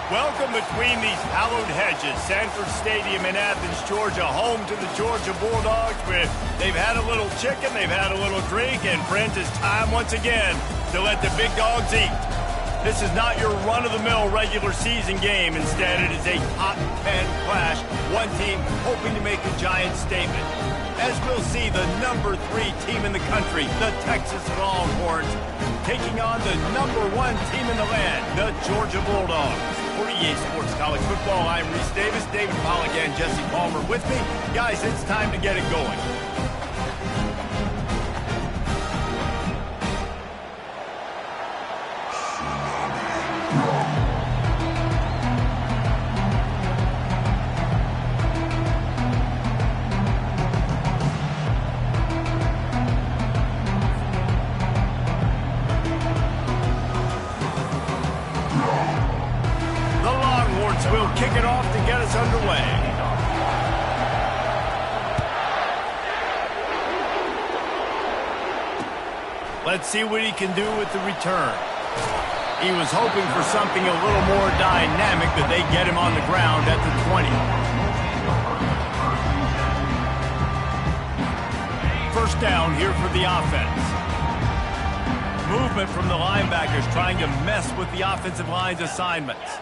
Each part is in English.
Welcome between these hallowed hedges. Sanford Stadium in Athens, Georgia, home to the Georgia Bulldogs. Where they've had a little chicken, they've had a little drink, and friends, it's time once again to let the big dogs eat. This is not your run-of-the-mill regular season game. Instead, it is a top 10 clash. One team hoping to make a giant statement. As we'll see, the number 3 team in the country, the Texas Longhorns, taking on the number 1 team in the land, the Georgia Bulldogs. For EA Sports College Football, I'm Reese Davis, David Pollack, and Jesse Palmer with me. Guys, it's time to get it going. Will kick it off to get us underway. Let's see what he can do with the return. He was hoping for something a little more dynamic, but they get him on the ground at the 20. First down here for the offense. Movement from the linebackers trying to mess with the offensive line's assignments.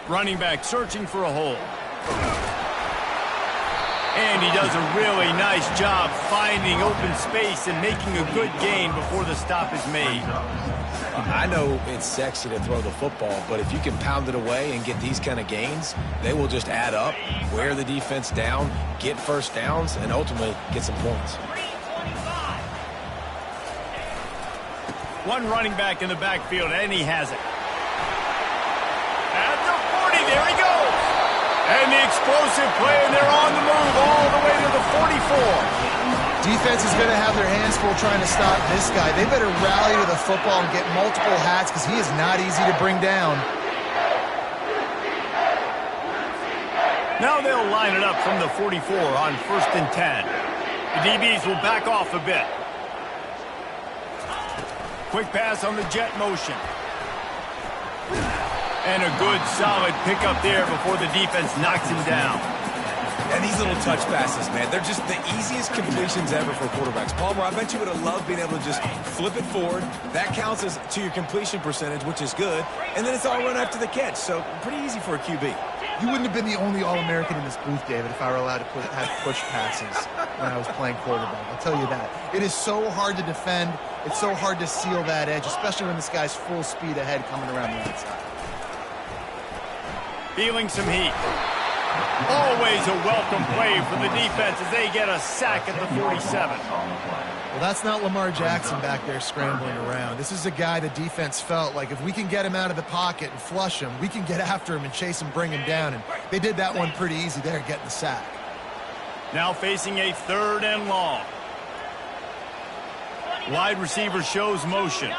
Running back searching for a hole. And he does a really nice job finding open space and making a good gain before the stop is made. I know it's sexy to throw the football, but if you can pound it away and get these kind of gains, they will just add up, wear the defense down, get first downs, and ultimately get some points. One running back in the backfield, and he has it. At the 40, there he goes. And the explosive play, and they're on the move all the way to the 44. Defense is going to have their hands full trying to stop this guy. They better rally to the football and get multiple hats because he is not easy to bring down. Now they'll line it up from the 44 on 1st and 10. The DBs will back off a bit. Quick pass on the jet motion. And a good, solid pickup there before the defense knocks him down. And these little touch passes, man, they're just the easiest completions ever for quarterbacks. Palmer, I bet you would have loved being able to just flip it forward. That counts as to your completion percentage, which is good. And then it's all run after the catch, so pretty easy for a QB. You wouldn't have been the only All-American in this booth, David, if I were allowed to have push passes when I was playing quarterback. I'll tell you that. It is so hard to defend. It's so hard to seal that edge, especially when this guy's full speed ahead coming around the outside. Feeling some heat. Always a welcome play for the defense as they get a sack at the 47. Well, that's not Lamar Jackson back there scrambling around. This is a guy the defense felt like if we can get him out of the pocket and flush him, we can get after him and chase him, bring him down. And they did that one pretty easy there, getting the sack. Now facing a 3rd and long. Wide receiver shows motion.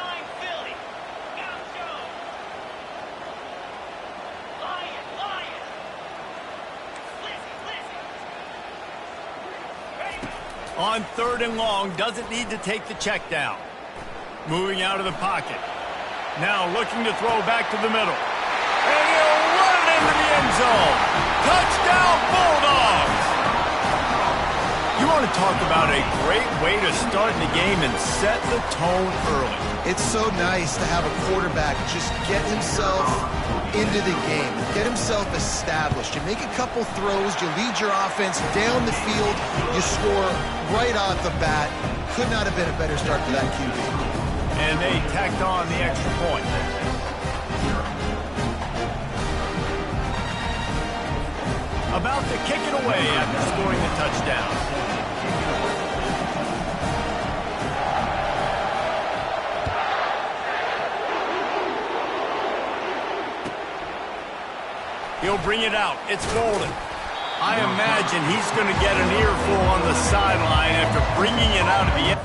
On 3rd and long, doesn't need to take the check down. Moving out of the pocket. Now looking to throw back to the middle. And he'll run it into the end zone. Touchdown, Bulldogs! You want to talk about a great way to start the game and set the tone early. It's so nice to have a quarterback just get himself into the game, get himself established. You make a couple throws, you lead your offense down the field, you score right off the bat. Could not have been a better start for that QB. And they tacked on the extra point. About to kick it away after scoring the touchdown. He'll bring it out. It's Golden. I imagine he's going to get an earful on the sideline after bringing it out of the end.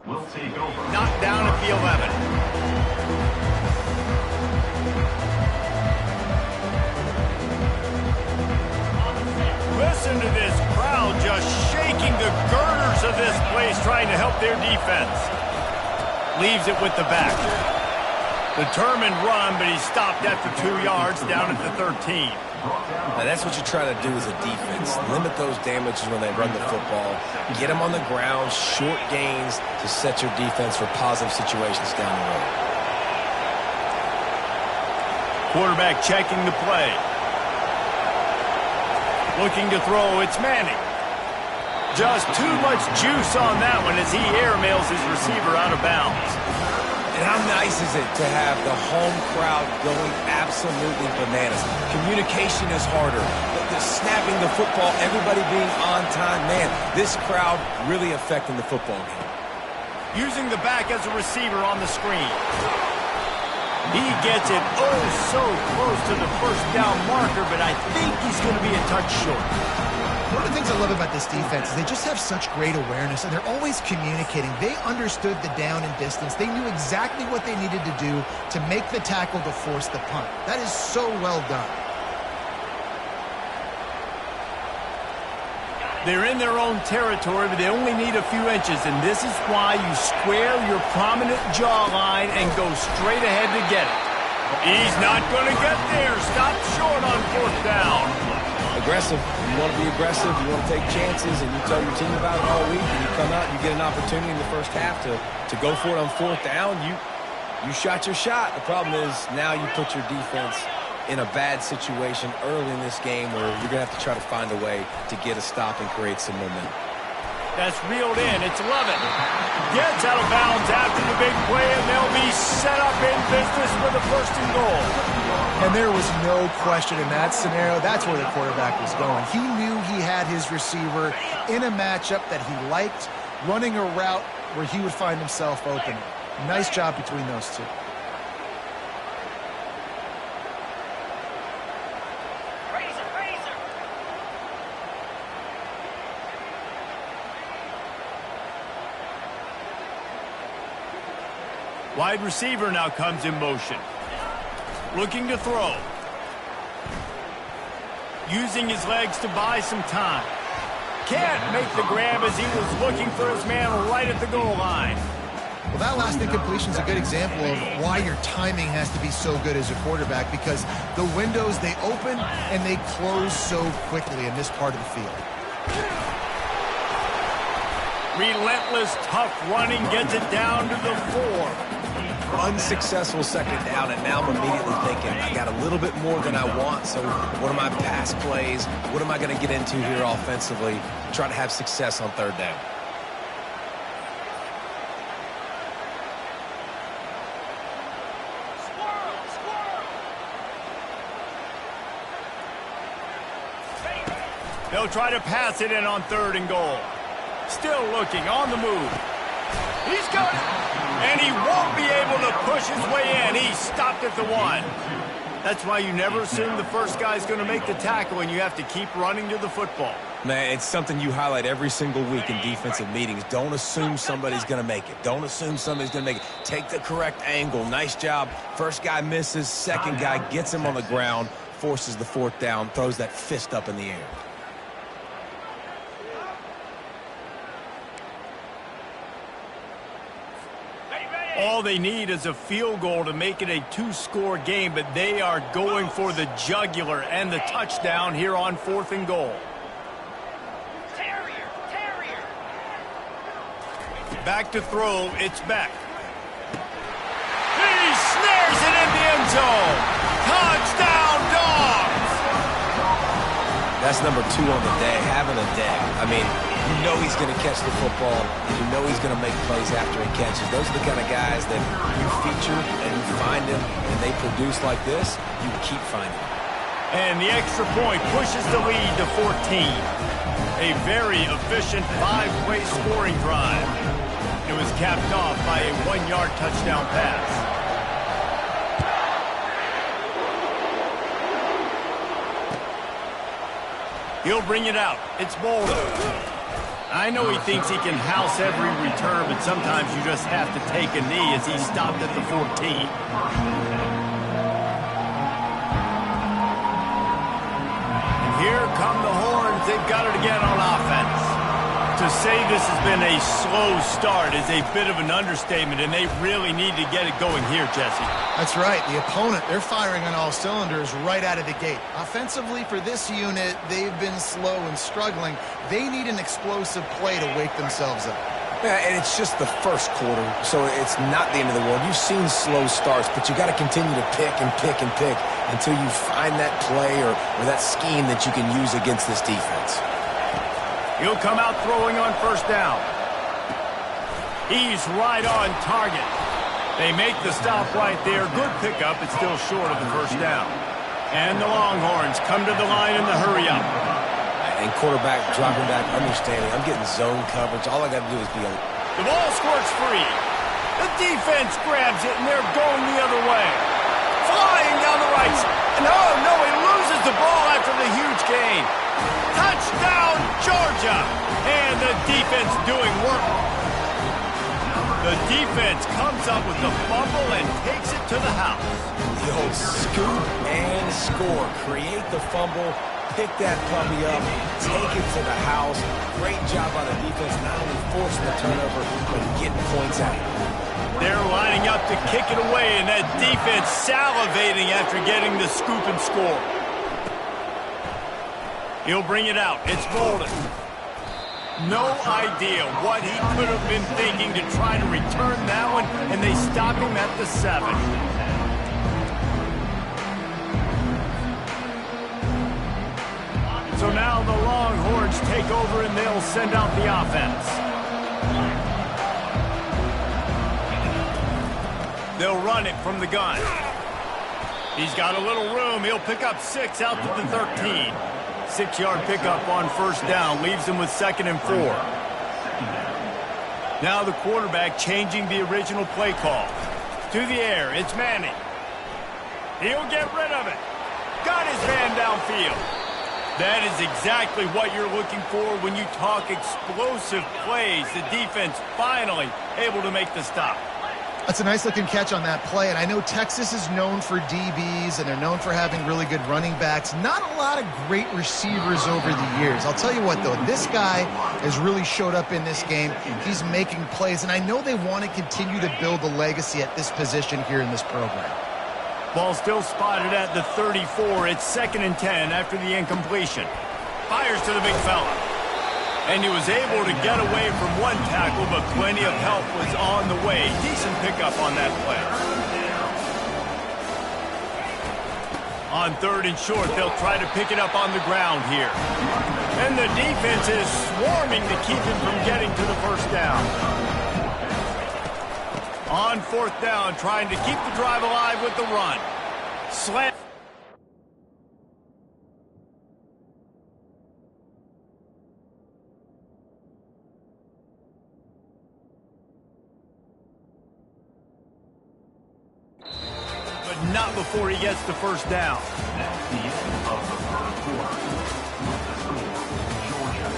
will take over. Knocked down at the 11. Listen to this crowd just shaking the girders of this place, trying to help their defense. Leaves it with the back. Determined run, but he stopped after 2 yards down at the 13. Now that's what you try to do as a defense. Limit those damages when they run the football. Get them on the ground, short gains to set your defense for positive situations down the road. Quarterback checking the play. Looking to throw, it's Manning. Just too much juice on that one as he airmails his receiver out of bounds. And how nice is it to have the home crowd going absolutely bananas? Communication is harder. The snapping the football, everybody being on time. Man, this crowd really affecting the football game. Using the back as a receiver on the screen. He gets it oh so close to the first down marker, but I think he's going to be a touch short. One of the things I love about this defense is they just have such great awareness, and they're always communicating. They understood the down and distance. They knew exactly what they needed to do to make the tackle to force the punt. That is so well done. They're in their own territory, but they only need a few inches, and this is why you square your prominent jawline and go straight ahead to get it. He's not going to get there. Stop short on 4th down. Aggressive. You want to be aggressive. You want to take chances, and you tell your team about it all week, and you come out and you get an opportunity in the first half to go for it on 4th down. You shot your shot. The problem is now you put your defense in a bad situation early in this game where you're going to have to try to find a way to get a stop and create some momentum. That's reeled in. It's Lovett. Gets out of bounds after the big play, and they'll be set up in business with a 1st and goal. And there was no question in that scenario. That's where the quarterback was going. He knew he had his receiver in a matchup that he liked, running a route where he would find himself open. Nice job between those two. Wide receiver now comes in motion. Looking to throw. Using his legs to buy some time. Can't make the grab as he was looking for his man right at the goal line. Well, that last incompletion is a good example of why your timing has to be so good as a quarterback, because the windows, they open and they close so quickly in this part of the field. Relentless, tough running gets it down to the 4. Unsuccessful 2nd down, and now I'm immediately thinking, I got a little bit more than I want, so what are my pass plays? What am I going to get into here offensively? Try to have success on 3rd down. They'll try to pass it in on 3rd and goal. Still looking, on the move. He's got it. And he won't be able to push his way in. He stopped at the 1. That's why you never assume the first guy's going to make the tackle, and you have to keep running to the football. Man, it's something you highlight every single week in defensive meetings. Don't assume somebody's going to make it. Don't assume somebody's going to make it. Take the correct angle. Nice job. First guy misses. Second guy gets him on the ground, forces the 4th down, throws that fist up in the air. All they need is a field goal to make it a 2-score game, but they are going for the jugular and the touchdown here on 4th and goal. Back to throw, it's Beck. He snares it in the end zone. Touchdown, Dogs! That's number 2 on the day, having a day. I mean, you know he's going to catch the football. You know he's going to make plays after he catches. Those are the kind of guys that you feature and you find them and they produce like this, you keep finding them. And the extra point pushes the lead to 14. A very efficient 5-play scoring drive. It was capped off by a 1-yard touchdown pass. He'll bring it out. It's Boulder. I know he thinks he can house every return, but sometimes you just have to take a knee as he stopped at the 14. Here come the horns. They've got it again on offense. To say this has been a slow start is a bit of an understatement, and they really need to get it going here, Jesse. That's right. The opponent, they're firing on all cylinders right out of the gate. Offensively, for this unit, they've been slow and struggling. They need an explosive play to wake themselves up. Yeah, and it's just the first quarter, so it's not the end of the world. You've seen slow starts, but you got to continue to pick and pick and pick until you find that play or that scheme that you can use against this defense. He'll come out throwing on first down. He's right on target. They make the stop right there. Good pickup. It's still short of the first down. And the Longhorns come to the line in the hurry-up. And quarterback dropping back, understanding. I'm getting zone coverage. All I got to do is be on. The ball squirts free. The defense grabs it, and they're going the other way. Flying down the right side. No, he loses the ball after the huge gain. Touchdown, Georgia! And the defense doing work. The defense comes up with the fumble and takes it to the house. The old scoop and score. Create the fumble, pick that puppy up, take it to the house. Great job by the defense, not only forcing the turnover, but getting points out. They're lining up to kick it away, and that defense salivating after getting the scoop and score. He'll bring it out. It's Bolden. No idea what he could have been thinking to try to return that one, and they stop him at the 7. So now the Longhorns take over, and they'll send out the offense. They'll run it from the gun. He's got a little room. He'll pick up 6 out to the 13. 6-yard pickup on first down. Leaves him with 2nd and 4. Now the quarterback changing the original play call. To the air. It's Manning. He'll get rid of it. Got his man downfield. That is exactly what you're looking for when you talk explosive plays. The defense finally able to make the stop. That's a nice-looking catch on that play, and I know Texas is known for DBs, and they're known for having really good running backs. Not a lot of great receivers over the years. I'll tell you what, though, this guy has really showed up in this game. He's making plays, and I know they want to continue to build a legacy at this position here in this program. Ball still spotted at the 34. It's 2nd and 10 after the incompletion. Fires to the big fella. And he was able to get away from one tackle, but plenty of help was on the way. Decent pickup on that play. On 3rd and short, they'll try to pick it up on the ground here. And the defense is swarming to keep him from getting to the first down. On 4th down, trying to keep the drive alive with the run. Slant. Not before he gets the first down. At the end of the first quarter, the score, Georgia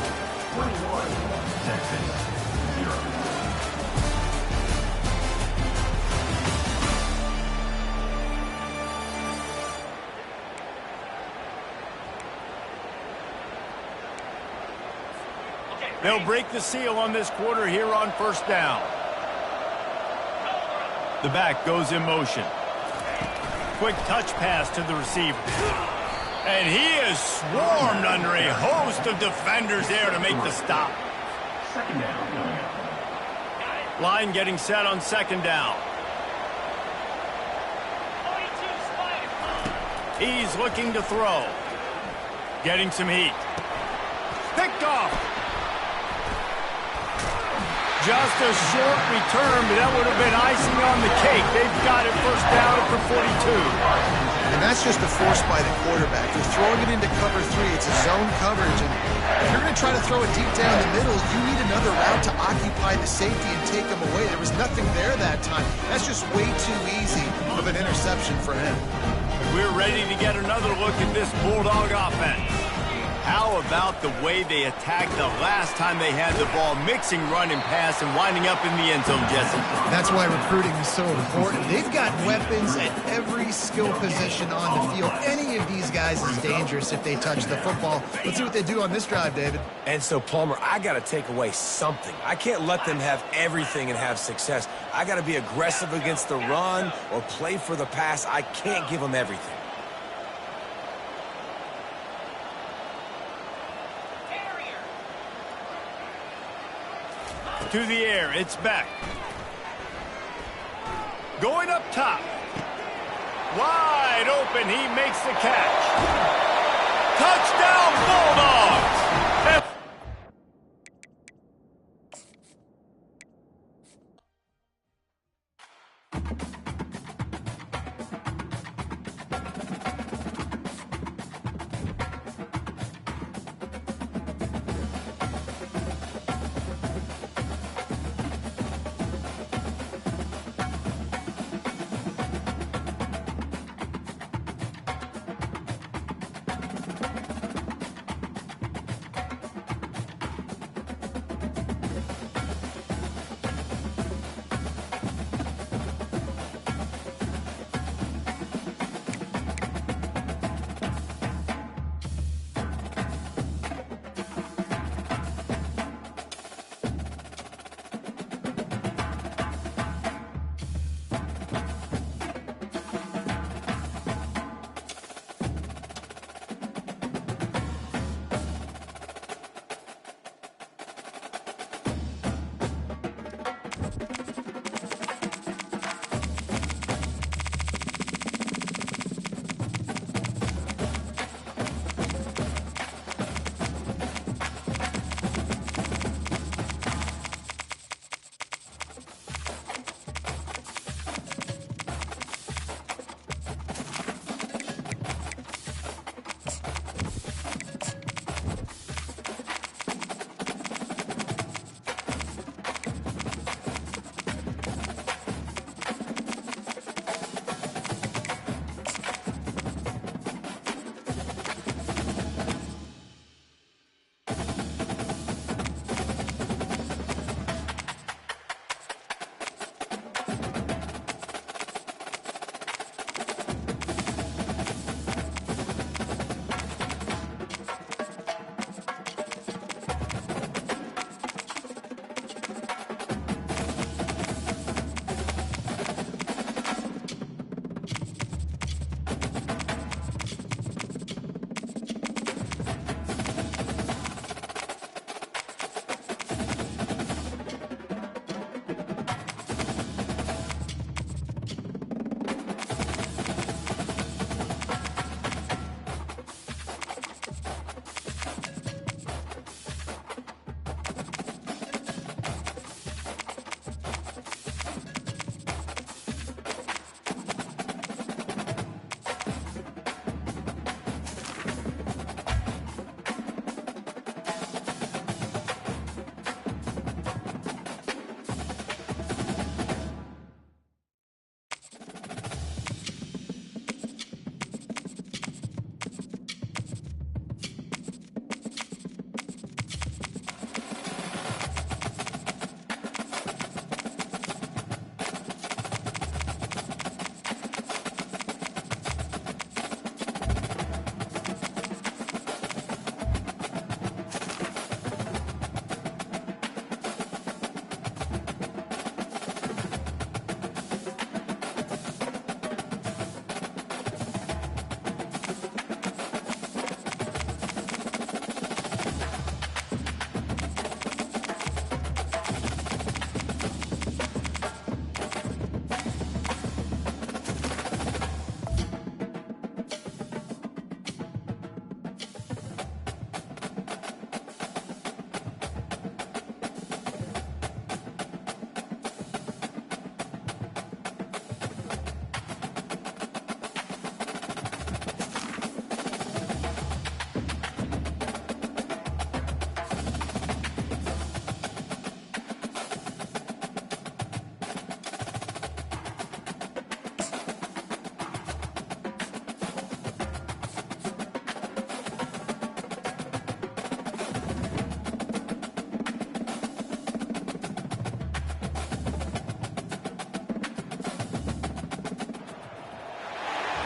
21, Texas 0. They'll break the seal on this quarter here on first down. The back goes in motion. Quick touch pass to the receiver. And he is swarmed under a host of defenders there to make the stop. Second down. Line getting set on 2nd down. He's looking to throw. Getting some heat. Picked off. Just a short return, but that would have been icing on the cake. They've got it first down at the 42. And that's just a force by the quarterback. They're throwing it into cover 3. It's a zone coverage. And if you're going to try to throw it deep down the middle, you need another route to occupy the safety and take him away. There was nothing there that time. That's just way too easy of an interception for him. We're ready to get another look at this Bulldog offense. How about the way they attacked the last time they had the ball, mixing run and pass and winding up in the end zone, Jesse? That's why recruiting is so important. They've got weapons at every skill position on the field. Any of these guys is dangerous if they touch the football. Let's see what they do on this drive, David. And so, Palmer, I got to take away something. I can't let them have everything and have success. I got to be aggressive against the run or play for the pass. I can't give them everything. To the air, it's back. Going up top. Wide open, he makes the catch. Touchdown, Bulldogs!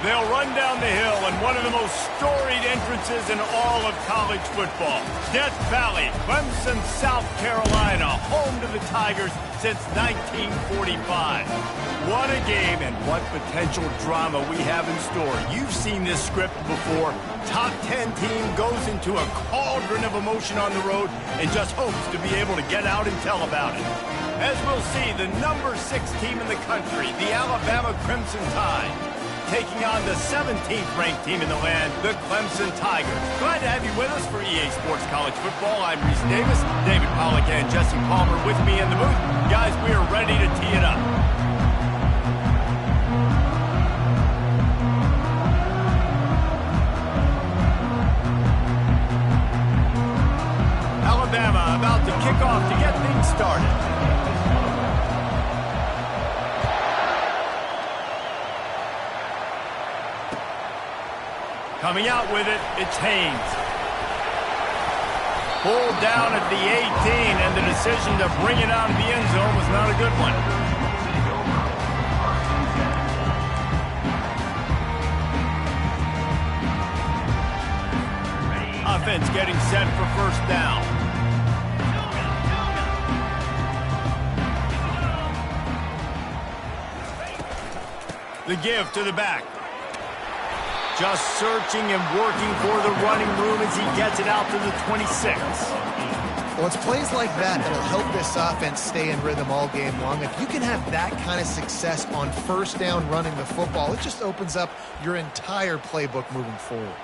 They'll run down the hill in one of the most storied entrances in all of college football. Death Valley, Clemson, South Carolina, home to the Tigers since 1945. What a game and what potential drama we have in store. You've seen this script before. Top 10 team goes into a cauldron of emotion on the road and just hopes to be able to get out and tell about it. As we'll see, the number 6 team in the country, the Alabama Crimson Tide, taking on the 17th ranked team in the land, the Clemson Tigers. Glad to have you with us for EA Sports College Football. I'm Reese Davis, David Pollack and Jesse Palmer with me in the booth. Guys, we are ready to tee it up. Alabama about to kick off to get things started. Coming out with it, it's Haynes. Pulled down at the 18, and the decision to bring it out of the end zone was not a good one. Offense getting set for first down. The give to the back. Just searching and working for the running room as he gets it out to the 26. Well, it's plays like that that'll help this offense stay in rhythm all game long. If you can have that kind of success on first down running the football, it just opens up your entire playbook moving forward.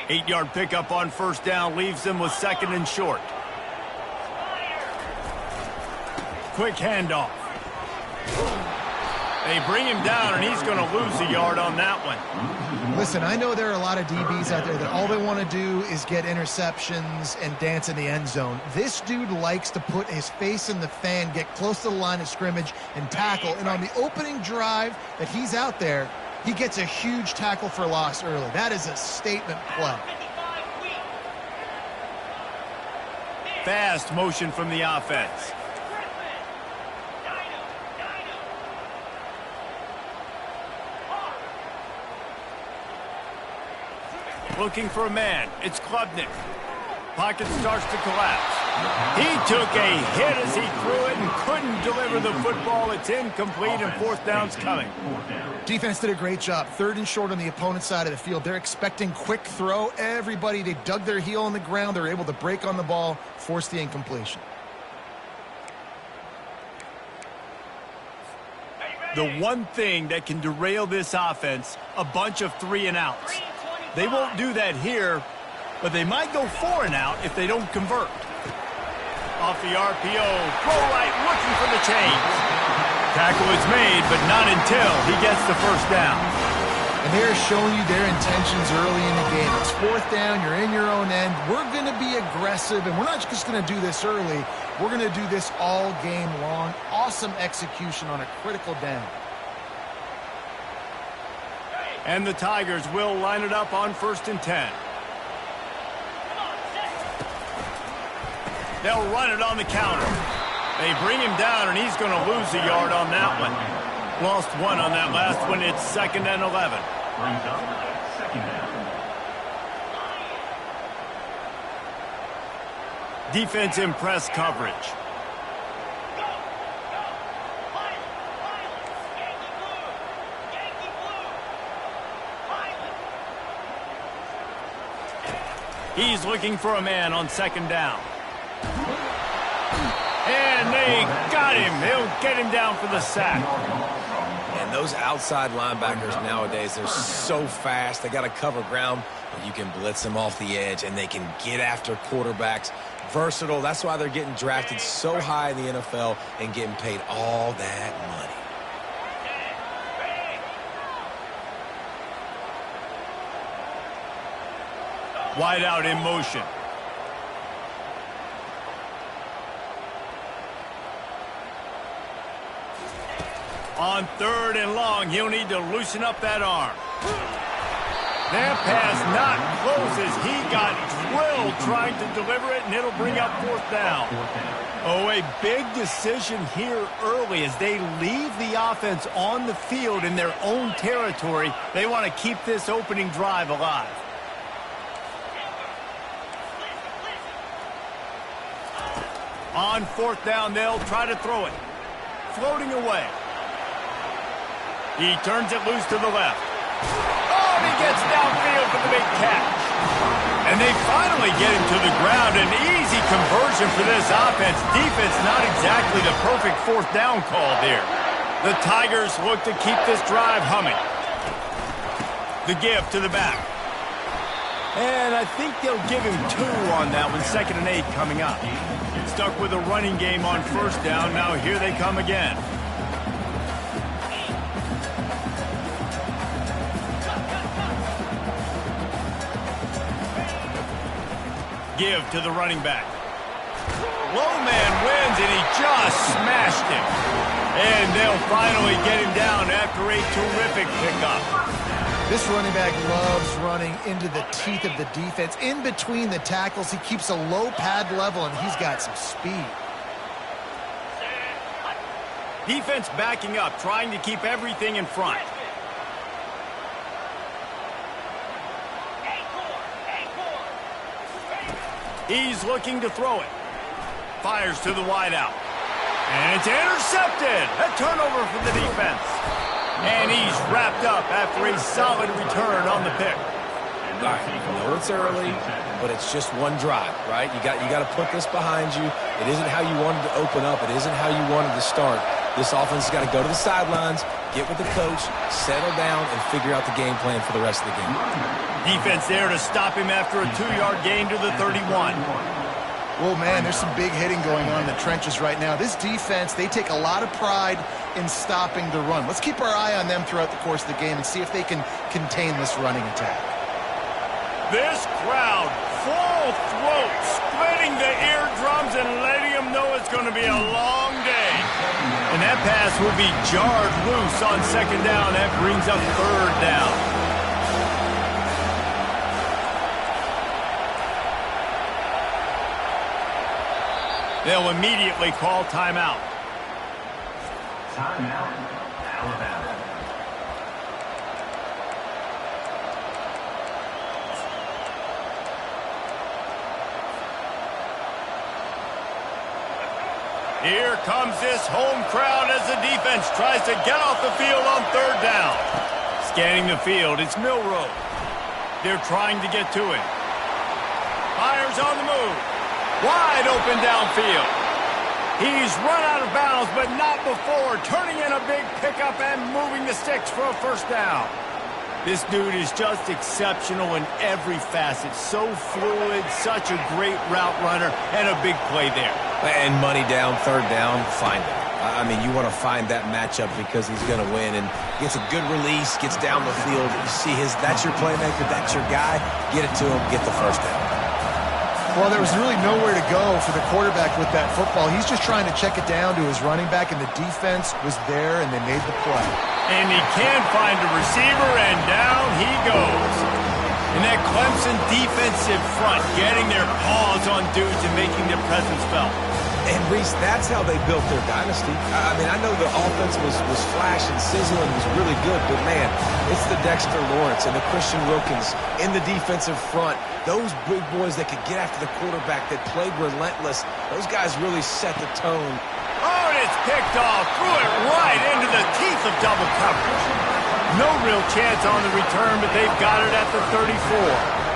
8-yard pickup on first down leaves them with second and short. Quick handoff. They bring him down, and he's going to lose a yard on that one. Listen, I know there are a lot of DBs out there that all they want to do is get interceptions and dance in the end zone. This dude likes to put his face in the fan, get close to the line of scrimmage, and tackle. And on the opening drive that he's out there, he gets a huge tackle for loss early. That is a statement play. Fast motion from the offense. Looking for a man. It's Klubnik. Pocket starts to collapse. He took a hit as he threw it and couldn't deliver the football. It's incomplete and fourth down's coming. Defense did a great job. Third and short on the opponent's side of the field. They're expecting quick throw. Everybody, they dug their heel on the ground. They're able to break on the ball, force the incompletion. The one thing that can derail this offense, a bunch of 3 and outs. They won't do that here, but they might go 4 and out if they don't convert. Off the RPO, throw right, looking for the change. Tackle is made, but not until he gets the first down. And they're showing you their intentions early in the game. It's fourth down, you're in your own end. We're going to be aggressive, and we're not just going to do this early. We're going to do this all game long. Awesome execution on a critical down. And the Tigers will line it up on 1st and 10. They'll run it on the counter. They bring him down, and he's going to lose a yard on that one. Lost 1 on that last one. It's 2nd and 11. Brings up second down. Defense in press coverage. He's looking for a man on 2nd down. And they got him. They'll get him down for the sack. And those outside linebackers nowadays, they're so fast. They got to cover ground, but you can blitz them off the edge, and they can get after quarterbacks. Versatile. That's why they're getting drafted so high in the NFL and getting paid all that money. Wide out in motion. On 3rd and long, he'll need to loosen up that arm. That pass not close as he got drilled trying to deliver it, and it'll bring up 4th down. Oh, a big decision here early as they leave the offense on the field in their own territory. They want to keep this opening drive alive. On 4th down, they'll try to throw it. Floating away. He turns it loose to the left. Oh, and he gets downfield for the big catch. And they finally get him to the ground. An easy conversion for this offense. Defense not exactly the perfect 4th down call there. The Tigers look to keep this drive humming. The give to the back. And I think they'll give him 2 on that one. 2nd and 8 coming up. Stuck with a running game on 1st down. Now here they come again. Give to the running back. Low man wins, and he just smashed him. And they'll finally get him down after a terrific pickup. This running back loves running into the teeth of the defense. In between the tackles, he keeps a low pad level, and he's got some speed. Defense backing up, trying to keep everything in front. He's looking to throw it. Fires to the wideout. And it's intercepted. A turnover for the defense. And he's wrapped up after a solid return on the pick. All right, I know it's early, but it's just one drive, right? You got to put this behind you. It isn't how you wanted to open up. It isn't how you wanted to start. This offense has got to go to the sidelines, get with the coach, settle down, and figure out the game plan for the rest of the game. Defense there to stop him after a 2-yard gain to the 31. Oh, man, there's some big hitting going on in the trenches right now. This defense, they take a lot of pride in stopping the run. Let's keep our eye on them throughout the course of the game and see if they can contain this running attack. This crowd, full throat, splitting the eardrums and letting them know it's going to be a long day. And that pass will be jarred loose on 2nd down. That brings up 3rd down. They'll immediately call timeout. Timeout, Alabama. Here comes this home crowd as the defense tries to get off the field on 3rd down. Scanning the field, it's Milroe. They're trying to get to it. Fires on the move. Wide open downfield. He's run out of bounds, but not before turning in a big pickup and moving the sticks for a 1st down. This dude is just exceptional in every facet. So fluid, such a great route runner, and a big play there. And money down, 3rd down, find it. I mean, you want to find that matchup because he's going to win, and gets a good release, gets down the field. You see that's your playmaker, that's your guy. Get it to him, get the 1st down. Well, there was really nowhere to go for the quarterback with that football. He's just trying to check it down to his running back, and the defense was there, and they made the play. And he can find a receiver, and down he goes. And that Clemson defensive front getting their paws on dudes and making their presence felt. And, Reese, that's how they built their dynasty. I mean, I know the offense was flash and sizzle and was really good, but, man, it's the Dexter Lawrence and the Christian Wilkins in the defensive front. Those big boys that could get after the quarterback, that played relentless, those guys really set the tone. Oh, and it's picked off. Threw it right into the teeth of double coverage. No real chance on the return, but they've got it at the 34.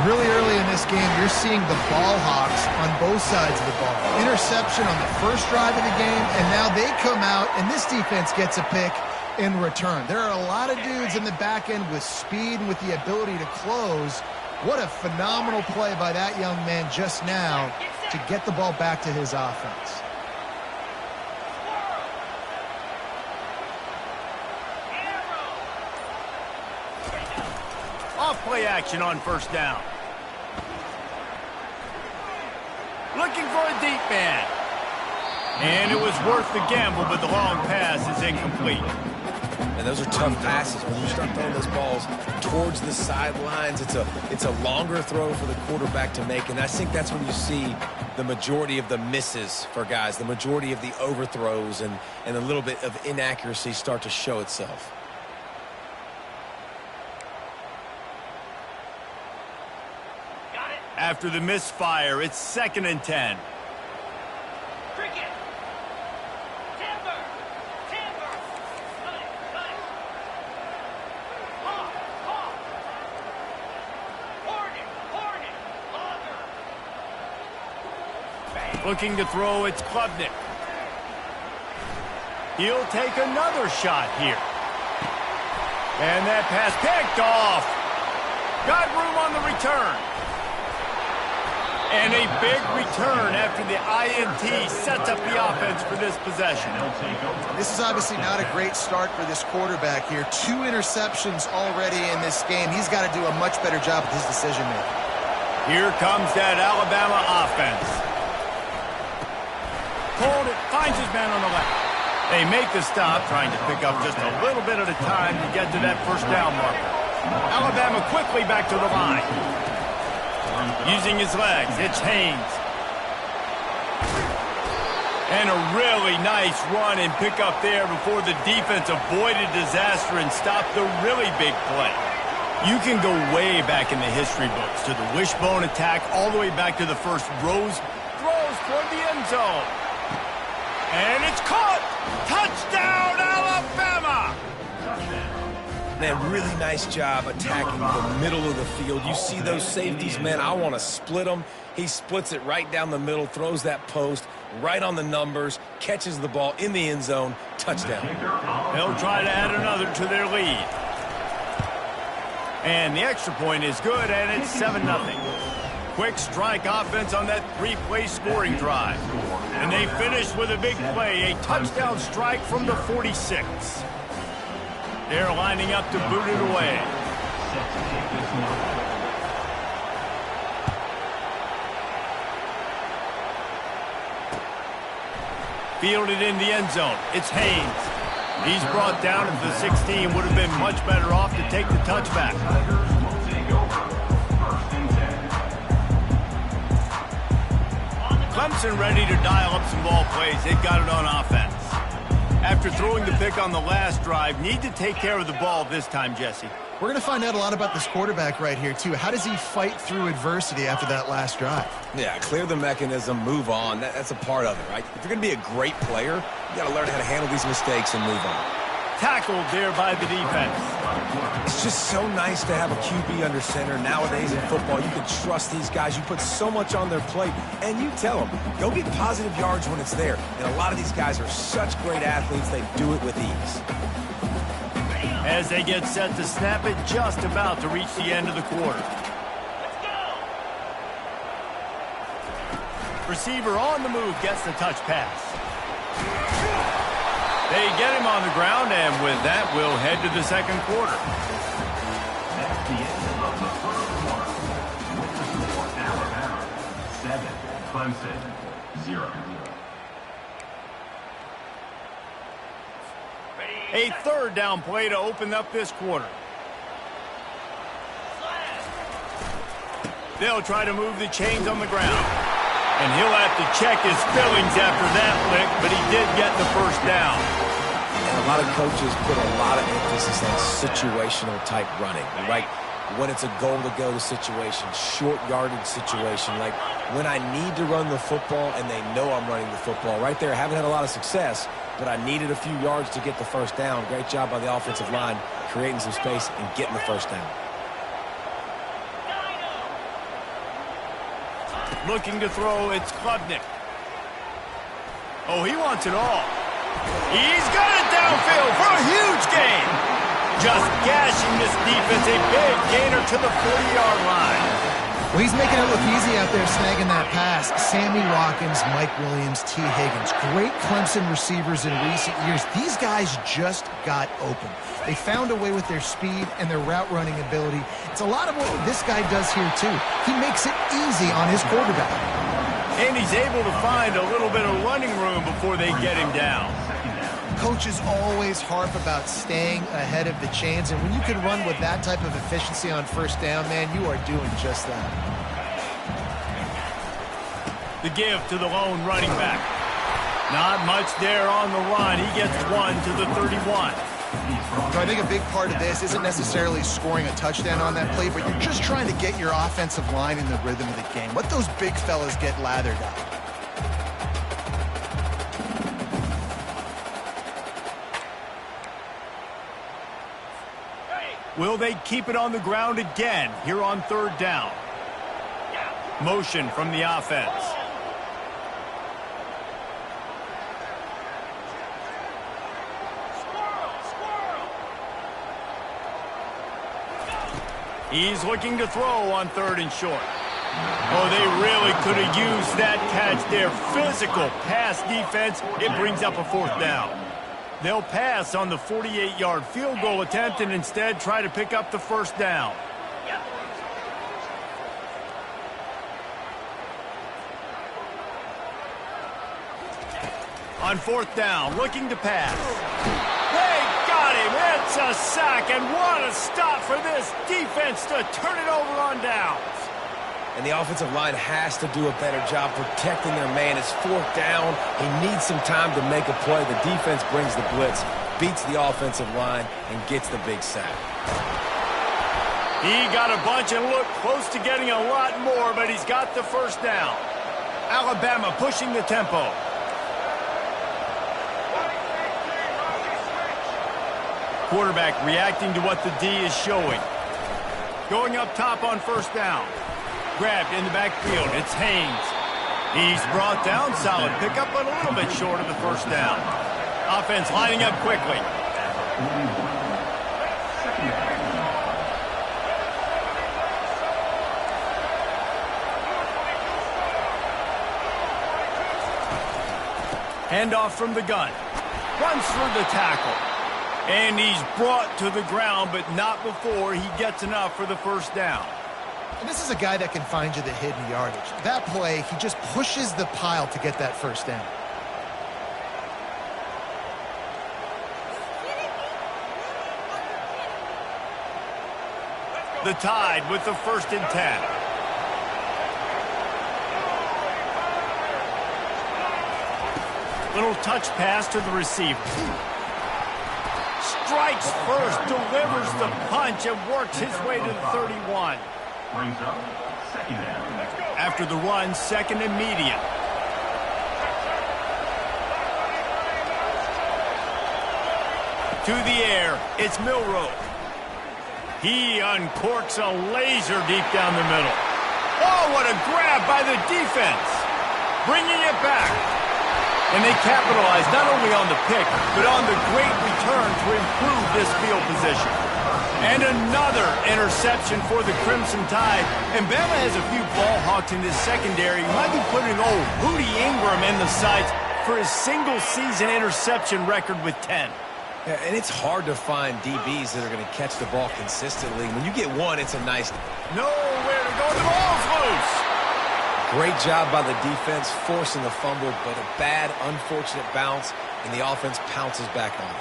Really early in this game, you're seeing the ball hawks on both sides of the ball. Interception on the first drive of the game, and now they come out, and this defense gets a pick in return. There are a lot of dudes in the back end with speed and with the ability to close. What a phenomenal play by that young man just now to get the ball back to his offense. Off-play action on 1st down. Looking for a deep man. And it was worth the gamble, but the long pass is incomplete. And those are tough passes. When you start throwing those balls towards the sidelines, it's a longer throw for the quarterback to make. And I think that's when you see the majority of the misses for guys, the majority of the overthrows and a little bit of inaccuracy start to show itself. After the misfire, it's 2nd and 10. Looking to throw, it's Klubnik. He'll take another shot here. And that pass picked off. Got room on the return. And a big return after the INT sets up the offense for this possession. This is obviously not a great start for this quarterback here. 2 interceptions already in this game. He's got to do a much better job with his decision-making. Here comes that Alabama offense. Hold it, finds his man on the left. They make the stop, trying to pick up just a little bit at a time to get to that first down marker. Alabama quickly back to the line. Using his legs, it's Haynes. And a really nice run and pick up there before the defense avoided disaster and stopped the really big play. You can go way back in the history books to the wishbone attack all the way back to the first Rose throws toward the end zone. And it's caught! Touchdown, Alabama! Man, really nice job attacking the middle of the field. You see those safeties, man, I want to split them. He splits it right down the middle, throws that post right on the numbers, catches the ball in the end zone, touchdown. They'll try to add another to their lead. And the extra point is good, and it's 7-0. Quick strike offense on that 3-play scoring drive. And they finish with a big play, a touchdown strike from the 46. They're lining up to boot it away. Fielded in the end zone. It's Haynes. He's brought down at the 16. Would have been much better off to take the touchback. Clemson ready to dial up some ball plays. They've got it on offense. After throwing the pick on the last drive, need to take care of the ball this time, Jesse. We're going to find out a lot about this quarterback right here, too. How does he fight through adversity after that last drive? Yeah, clear the mechanism, move on. That's a part of it, right? If you're going to be a great player, you got to learn how to handle these mistakes and move on. Tackled there by the defense. It's just so nice to have a QB under center. Nowadays in football, you can trust these guys. You put so much on their plate, and you tell them, go get positive yards when it's there. And a lot of these guys are such great athletes, they do it with ease. As they get set to snap it, just about to reach the end of the quarter. Receiver on the move gets the touch pass. They get him on the ground, and with that, we'll head to the second quarter. That's the end of the first quarter. With the score, Alabama 7, Clemson 0. A third down play to open up this quarter. They'll try to move the chains on the ground. And he'll have to check his fillings after that lick, but he did get the first down. And a lot of coaches put a lot of emphasis on situational type running, right? When it's a goal to go to situation, short yardage situation, like when I need to run the football and they know I'm running the football. Right there, I haven't had a lot of success, but I needed a few yards to get the first down. Great job by the offensive line, creating some space and getting the first down. Looking to throw, it's Klubnik. Oh, he wants it all. He's got it downfield for a huge gain. Just gashing this defense, a big gainer to the 40-yard line. Well, he's making it look easy out there, snagging that pass. Sammy Watkins, Mike Williams, T. Higgins. Great Clemson receivers in recent years. These guys just got open. They found a way with their speed and their route running ability. It's a lot of what this guy does here, too. He makes it easy on his quarterback. And he's able to find a little bit of running room before they get him down. coaches always harp about staying ahead of the chains, and when you can run with that type of efficiency on first down, man, you are doing just that. The give to the lone running back. Not much there on the run. He gets one to the 31. So I think a big part of this isn't necessarily scoring a touchdown on that play, but you're just trying to get your offensive line in the rhythm of the game. Let those big fellas get lathered up. Will they keep it on the ground again here on third down? Motion from the offense. He's looking to throw on third and short. Oh, they really could have used that catch there. Physical pass defense. It brings up a fourth down. They'll pass on the 48-yard field goal attempt and instead try to pick up the first down. On fourth down, looking to pass. They got him. It's a sack, and what a stop for this defense to turn it over on downs. And the offensive line has to do a better job protecting their man. It's fourth down. He needs some time to make a play. The defense brings the blitz, beats the offensive line, and gets the big sack. He got a bunch and looked close to getting a lot more, but he's got the first down. Alabama pushing the tempo. Quarterback reacting to what the D is showing. Going up top on first down. Grabbed in the backfield. It's Haynes. He's brought down. Solid pickup, but a little bit short of the first down. Offense lining up quickly. Handoff from the gun. Runs through the tackle. And he's brought to the ground, but not before he gets enough for the first down. And this is a guy that can find you the hidden yardage. That play, he just pushes the pile to get that first down. The Tide with the 1st and 10. Little touch pass to the receiver. Strikes first, delivers the punch, and works his way to the 31. Brings up second down. After the run, second and medium. To the air, it's Milroe. He uncorks a laser deep down the middle. Oh, what a grab by the defense. Bringing it back. And they capitalize not only on the pick, but on the great return to improve this field position. And another interception for the Crimson Tide. And Bama has a few ball hawks in this secondary. He might be putting old Hootie Ingram in the sights for his single-season interception record with 10. Yeah, and it's hard to find DBs that are going to catch the ball consistently. When you get one, it's a nice... Nowhere to go. The ball's loose. Great job by the defense, forcing the fumble, but a bad, unfortunate bounce, and the offense pounces back on it.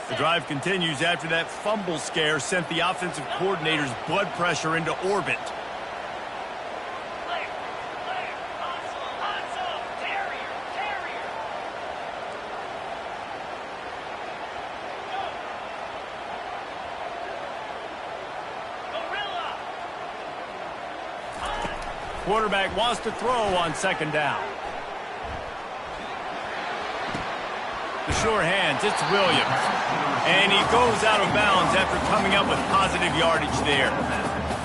The drive continues after that fumble scare sent the offensive coordinator's blood pressure into orbit. Quarterback wants to throw on second down. The sure hands, it's Williams. And he goes out of bounds after coming up with positive yardage there.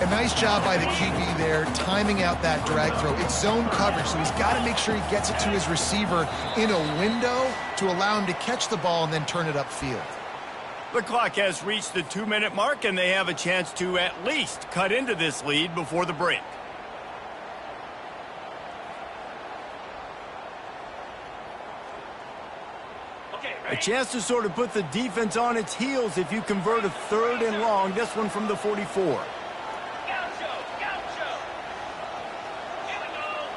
A nice job by the QB there, timing out that drag throw. It's zone coverage, so he's got to make sure he gets it to his receiver in a window to allow him to catch the ball and then turn it upfield. The clock has reached the 2-minute mark, and they have a chance to at least cut into this lead before the break. A chance to sort of put the defense on its heels if you convert a 3rd and long. This one from the 44. Gaucho! Here we go!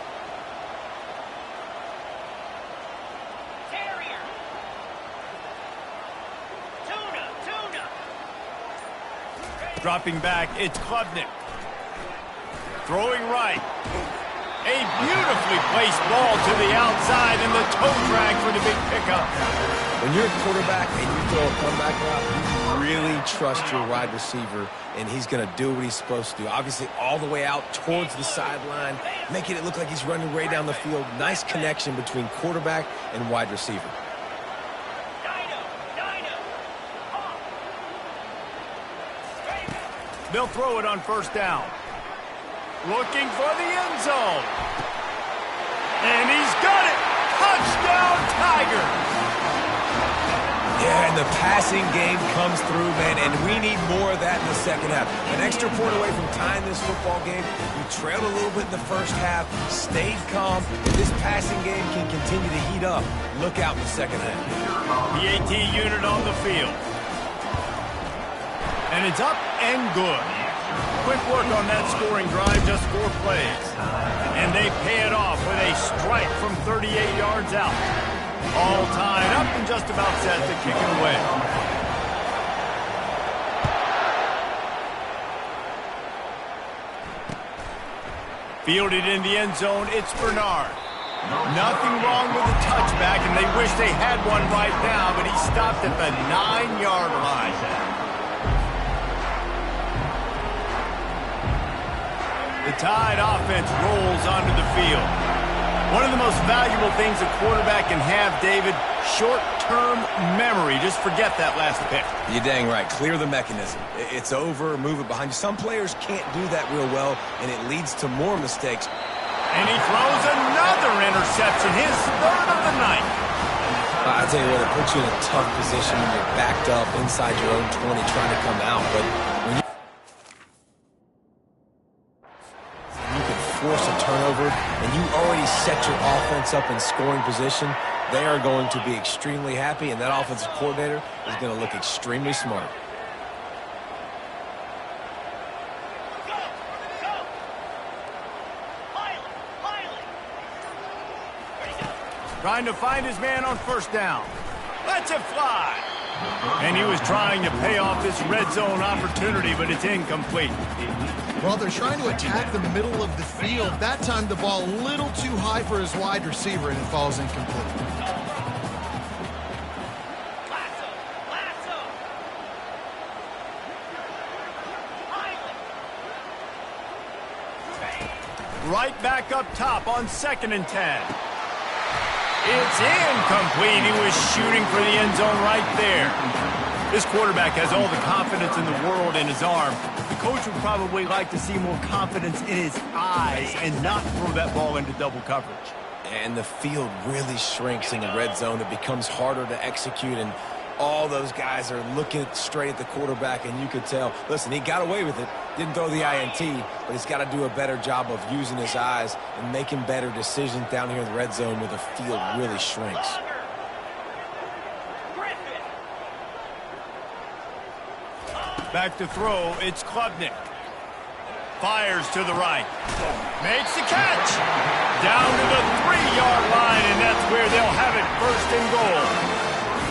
Dropping back, it's Klubnik. Throwing right. A beautifully placed ball to the outside, and the toe drag for the big pickup. When you're a quarterback and you throw a comeback route, you really trust your wide receiver, and he's going to do what he's supposed to do. Obviously, all the way out towards the sideline, making it look like he's running way down the field. Nice connection between quarterback and wide receiver. They'll throw it on first down. Looking for the end zone. And he's got it. Touchdown, Tiger. Yeah, and the passing game comes through, man, and we need more of that in the second half. An extra point away from tying this football game. We trailed a little bit in the first half, stayed calm. If this passing game can continue to heat up, look out in the second half. The AT unit on the field. And it's up and good. Quick work on that scoring drive, just 4 plays. And they pay it off with a strike from 38 yards out. All tied up and just about set to kick it away. Fielded in the end zone, it's Bernard. Nothing wrong with the touchback, and they wish they had one right now, but he stopped at the 9-yard line. The Tide offense rolls onto the field. One of the most valuable things a quarterback can have, David, short-term memory. Just forget that last pick. You're dang right. Clear the mechanism. It's over, move it behind you. Some players can't do that real well, and it leads to more mistakes. And he throws another interception, his 3rd of the night. I tell you what, it puts you in a tough position when you're backed up inside your own 20 trying to come out. But when you force a turnover and you already set your offense up in scoring position, they are going to be extremely happy, and that offensive coordinator is going to look extremely smart. Trying to find his man on first down. Lets it fly. And he was trying to pay off this red zone opportunity, but it's incomplete. Well, they're trying to attack the middle of the field. That time the ball a little too high for his wide receiver, and it falls incomplete. Right back up top on 2nd and 10. It's incomplete. He was shooting for the end zone right there. This quarterback has all the confidence in the world in his arm. The coach would probably like to see more confidence in his eyes and not throw that ball into double coverage. And the field really shrinks in the red zone. It becomes harder to execute, and all those guys are looking straight at the quarterback, and you could tell, listen, he got away with it, didn't throw the INT, but he's got to do a better job of using his eyes and making better decisions down here in the red zone where the field really shrinks. Back to throw, it's Klubnik. Fires to the right. Makes the catch. Down to the 3-yard line, and that's where they'll have it, 1st and goal.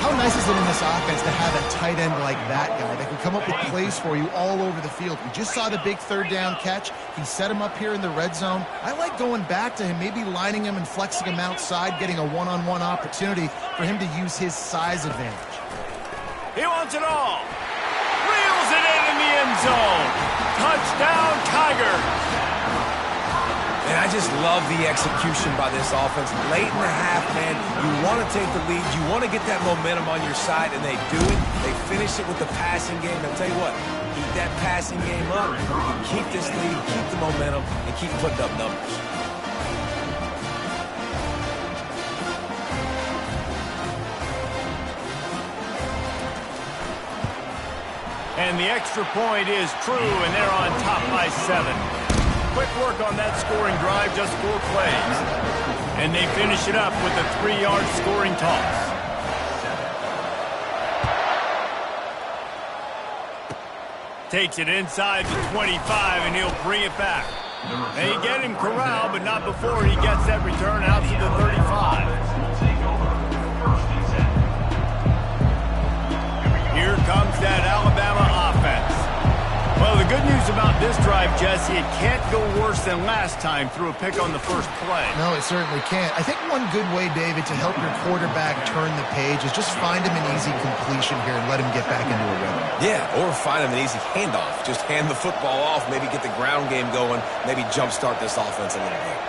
How nice is it in this offense to have a tight end like that guy that can come up with plays for you all over the field? We just saw the big 3rd down catch. He set him up here in the red zone. I like going back to him, maybe lining him and flexing him outside, getting a one-on-one opportunity for him to use his size advantage. He wants it all. Reels it in the end zone. Touchdown, Tiger. And I just love the execution by this offense. Late in the half, man, you want to take the lead. You want to get that momentum on your side, and they do it. They finish it with the passing game. I'll tell you what, keep that passing game up. You keep this lead, keep the momentum, and keep putting up numbers. And the extra point is true, and they're on top by 7. Quick work on that scoring drive, just 4 plays. And they finish it up with a 3-yard scoring toss. Takes it inside the 25, and he'll bring it back. They get him corralled, but not before he gets that return out to the 35. Here comes that Alabama offense. Well, news about this drive, Jesse. It can't go worse than last time through a pick on the first play. No, it certainly can't. I think one good way, David, to help your quarterback turn the page is just find him an easy completion here and let him get back into a rhythm. Yeah, or find him an easy handoff. Just hand the football off, maybe get the ground game going, maybe jumpstart this offense a little bit.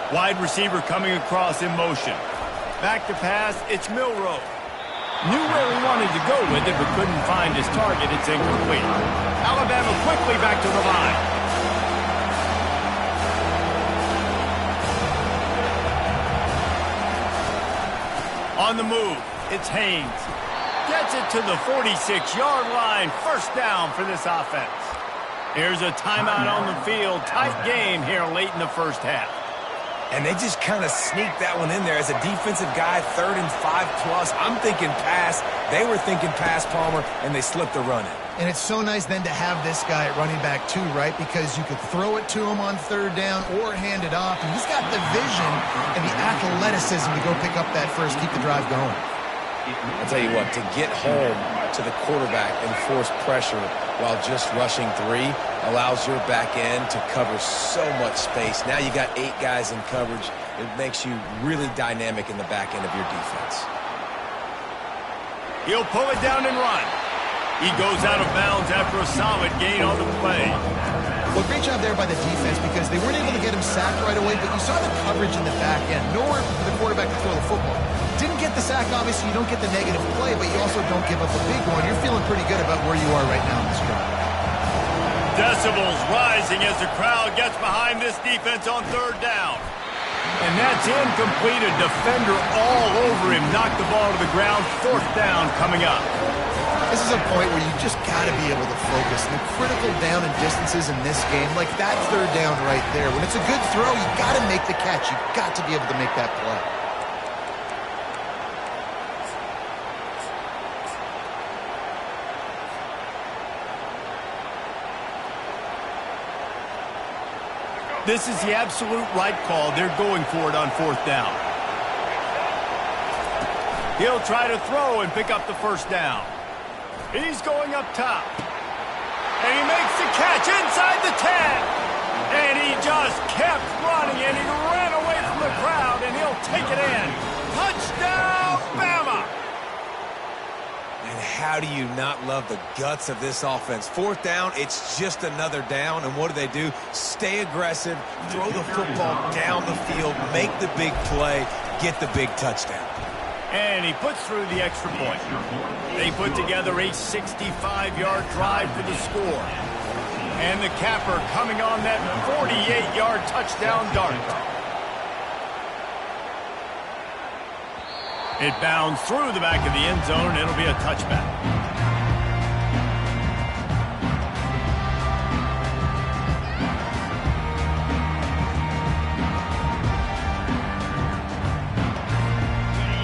Wide receiver coming across in motion. Back to pass, it's Milroe. Knew where he wanted to go with it, but couldn't find his target. It's incomplete. Alabama quickly back to the line. On the move, it's Haynes. Gets it to the 46-yard line. First down for this offense. Here's a timeout on the field. Tight game here late in the first half. And they just kind of sneaked that one in there. As a defensive guy, 3rd and 5+. I'm thinking pass. They were thinking pass, Palmer, and they slipped the run in. And it's so nice then to have this guy at running back too, right? Because you could throw it to him on 3rd down or hand it off. And he's got the vision and the athleticism to go pick up that first, keep the drive going. I'll tell you what, to get home to the quarterback and force pressure while just rushing 3 allows your back end to cover so much space. Now you got 8 guys in coverage. It makes you really dynamic in the back end of your defense. He'll pull it down and run. He goes out of bounds after a solid gain on the play. Well, great job there by the defense because they weren't able to get him sacked right away, but you saw the coverage in the back end. Nowhere for the quarterback to throw the football. Didn't get the sack, obviously. You don't get the negative play, but you also don't give up a big one. You're feeling pretty good about where you are right now in this drive. Decibels rising as the crowd gets behind this defense on 3rd down. And that's incomplete. A defender all over him. Knocked the ball to the ground. 4th down coming up. This is a point where you just got to be able to focus. The critical down and distances in this game, like that 3rd down right there. When it's a good throw, you got to make the catch. You got to be able to make that play. This is the absolute right call. They're going for it on 4th down. He'll try to throw and pick up the first down. He's going up top. And he makes the catch inside the 10. And he just kept running, and he ran away from the crowd, and he'll take it in. Touchdown, Bama! And how do you not love the guts of this offense? 4th down, it's just another down, and what do? Stay aggressive, throw the football down the field, make the big play, get the big touchdown. And he puts through the extra point. They put together a 65-yard drive for the score. And the capper coming on that 48-yard touchdown dart. It bounds through the back of the end zone, and it'll be a touchback.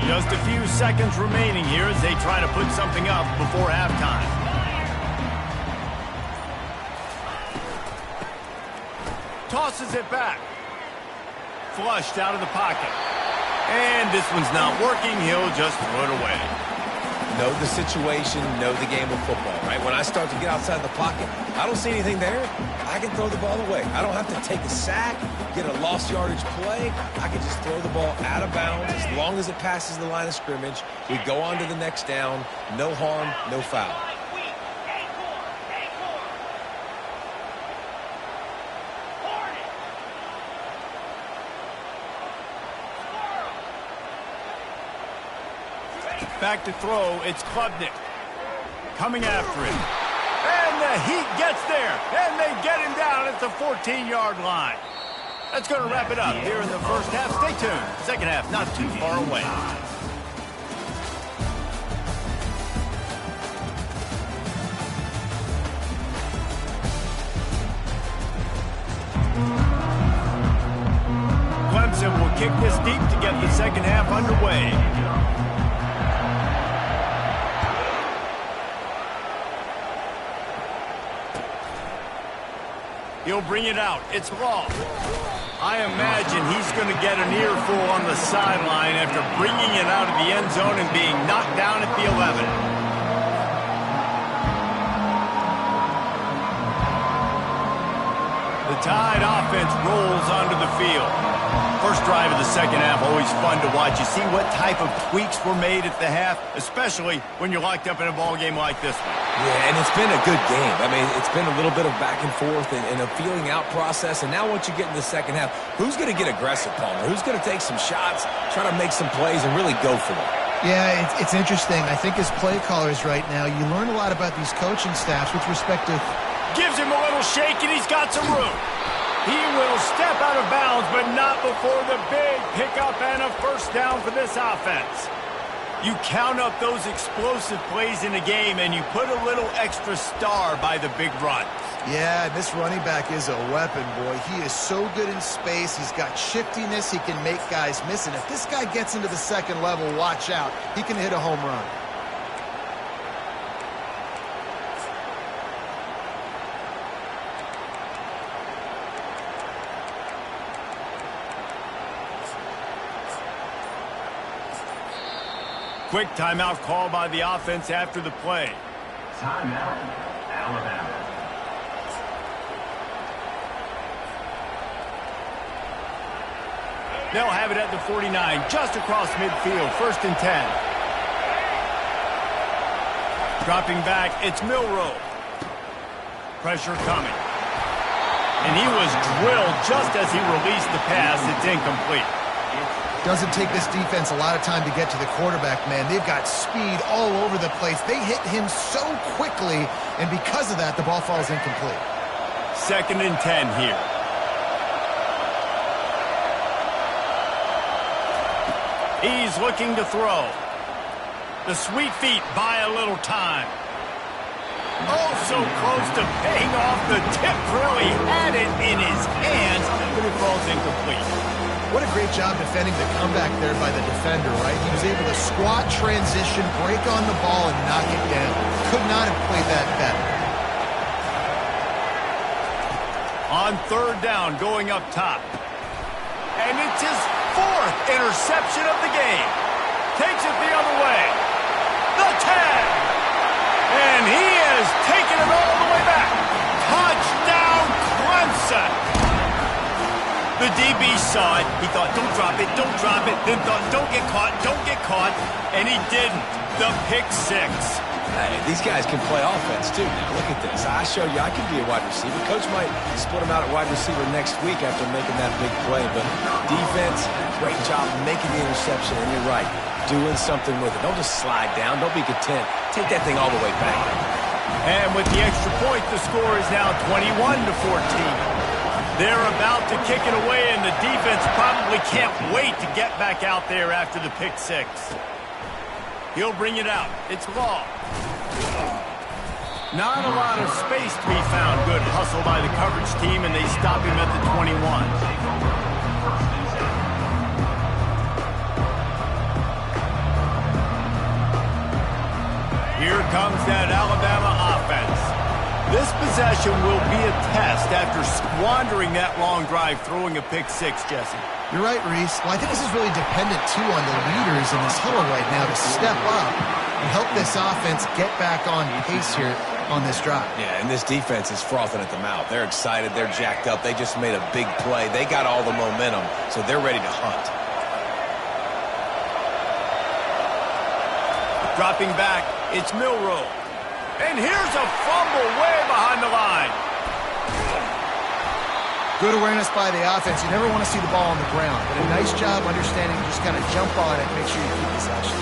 Just a few seconds remaining here as they try to put something up before halftime. Tosses it back. Flushed out of the pocket. And this one's not working. He'll just throw it away. Know the situation, know the game of football, right? When I start to get outside the pocket, I don't see anything there. I can throw the ball away. I don't have to take a sack, get a lost yardage play. I can just throw the ball out of bounds as long as it passes the line of scrimmage. We go on to the next down. No harm, no foul. Back to throw, it's Klubnik. Coming after him. And the heat gets there. And they get him down at the 14-yard line. That's going to wrap it up here in the first half. Stay tuned. Second half not too far away. Clemson will kick this deep to get the second half underway. He'll bring it out. It's Law. I imagine he's going to get an earful on the sideline after bringing it out of the end zone and being knocked down at the 11. The Tide offense rolls onto the field. First drive of the second half, always fun to watch. You see what type of tweaks were made at the half, especially when you're locked up in a ball game like this one. Yeah, and it's been a good game. I mean, it's been a little bit of back and forth and a feeling out process. And now once you get in the second half, who's going to get aggressive, Palmer? Who's going to take some shots, try to make some plays, and really go for it? Yeah, it's interesting. I think as play callers right now, you learn a lot about these coaching staffs with respect to... Gives him a little shake, and he's got some room. He will step out of bounds, but not before the big pickup and a first down for this offense. You count up those explosive plays in a game, and you put a little extra star by the big runs. Yeah, this running back is a weapon, boy. He is so good in space. He's got shiftiness. He can make guys miss. And if this guy gets into the second level, watch out. He can hit a home run. Quick timeout call by the offense after the play. Timeout, Alabama. They'll have it at the 49, just across midfield, 1st and 10. Dropping back, it's Milroe. Pressure coming. And he was drilled just as he released the pass. It's incomplete. Doesn't take this defense a lot of time to get to the quarterback, man. They've got speed all over the place. They hit him so quickly, and because of that, the ball falls incomplete. 2nd and 10 here. He's looking to throw. The sweet feet buy a little time. Oh, so close to paying off the tip drill. He had it in his hands, but it falls incomplete. What a great job defending the comeback there by the defender, right? He was able to squat, transition, break on the ball, and knock it down. Could not have played that better. On 3rd down, going up top. And it's his 4th interception of the game. Takes it the other way. The tag. And he has taken it all the way back. Touchdown, Clemson. The DB saw it. He thought, don't drop it, don't drop it. Then thought, don't get caught. And he didn't. The pick 6. Hey, these guys can play offense, too. Now, look at this. I showed you I can be a wide receiver. Coach might split him out at wide receiver next week after making that big play. But defense, great job making the interception. And you're right, doing something with it. Don't just slide down. Don't be content. Take that thing all the way back. And with the extra point, the score is now 21-14. They're about to kick it away, and the defense probably can't wait to get back out there after the pick 6. He'll bring it out. It's Law. Not a lot of space to be found. Good hustle by the coverage team, and they stop him at the 21. Here comes that Alabama offense. This possession will be a test after squandering that long drive, throwing a pick 6, Jesse. You're right, Reese. Well, I think this is really dependent, too, on the leaders in this huddle right now to step up and help this offense get back on pace here on this drive. Yeah, and this defense is frothing at the mouth. They're excited. They're jacked up. They just made a big play. They got all the momentum, so they're ready to hunt. Dropping back, it's Milroe. And here's a fumble way behind the line. Good awareness by the offense. You never want to see the ball on the ground, but a nice job understanding to just kind of jump on it, make sure you keep possession.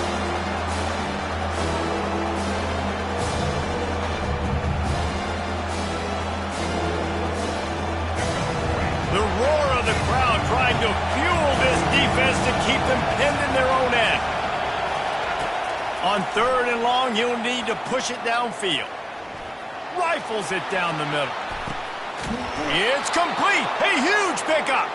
The roar of the crowd trying to fuel this defense to keep them pinned in their own end. On 3rd and long, he'll need to push it downfield. Rifles it down the middle. It's complete. A huge pickup.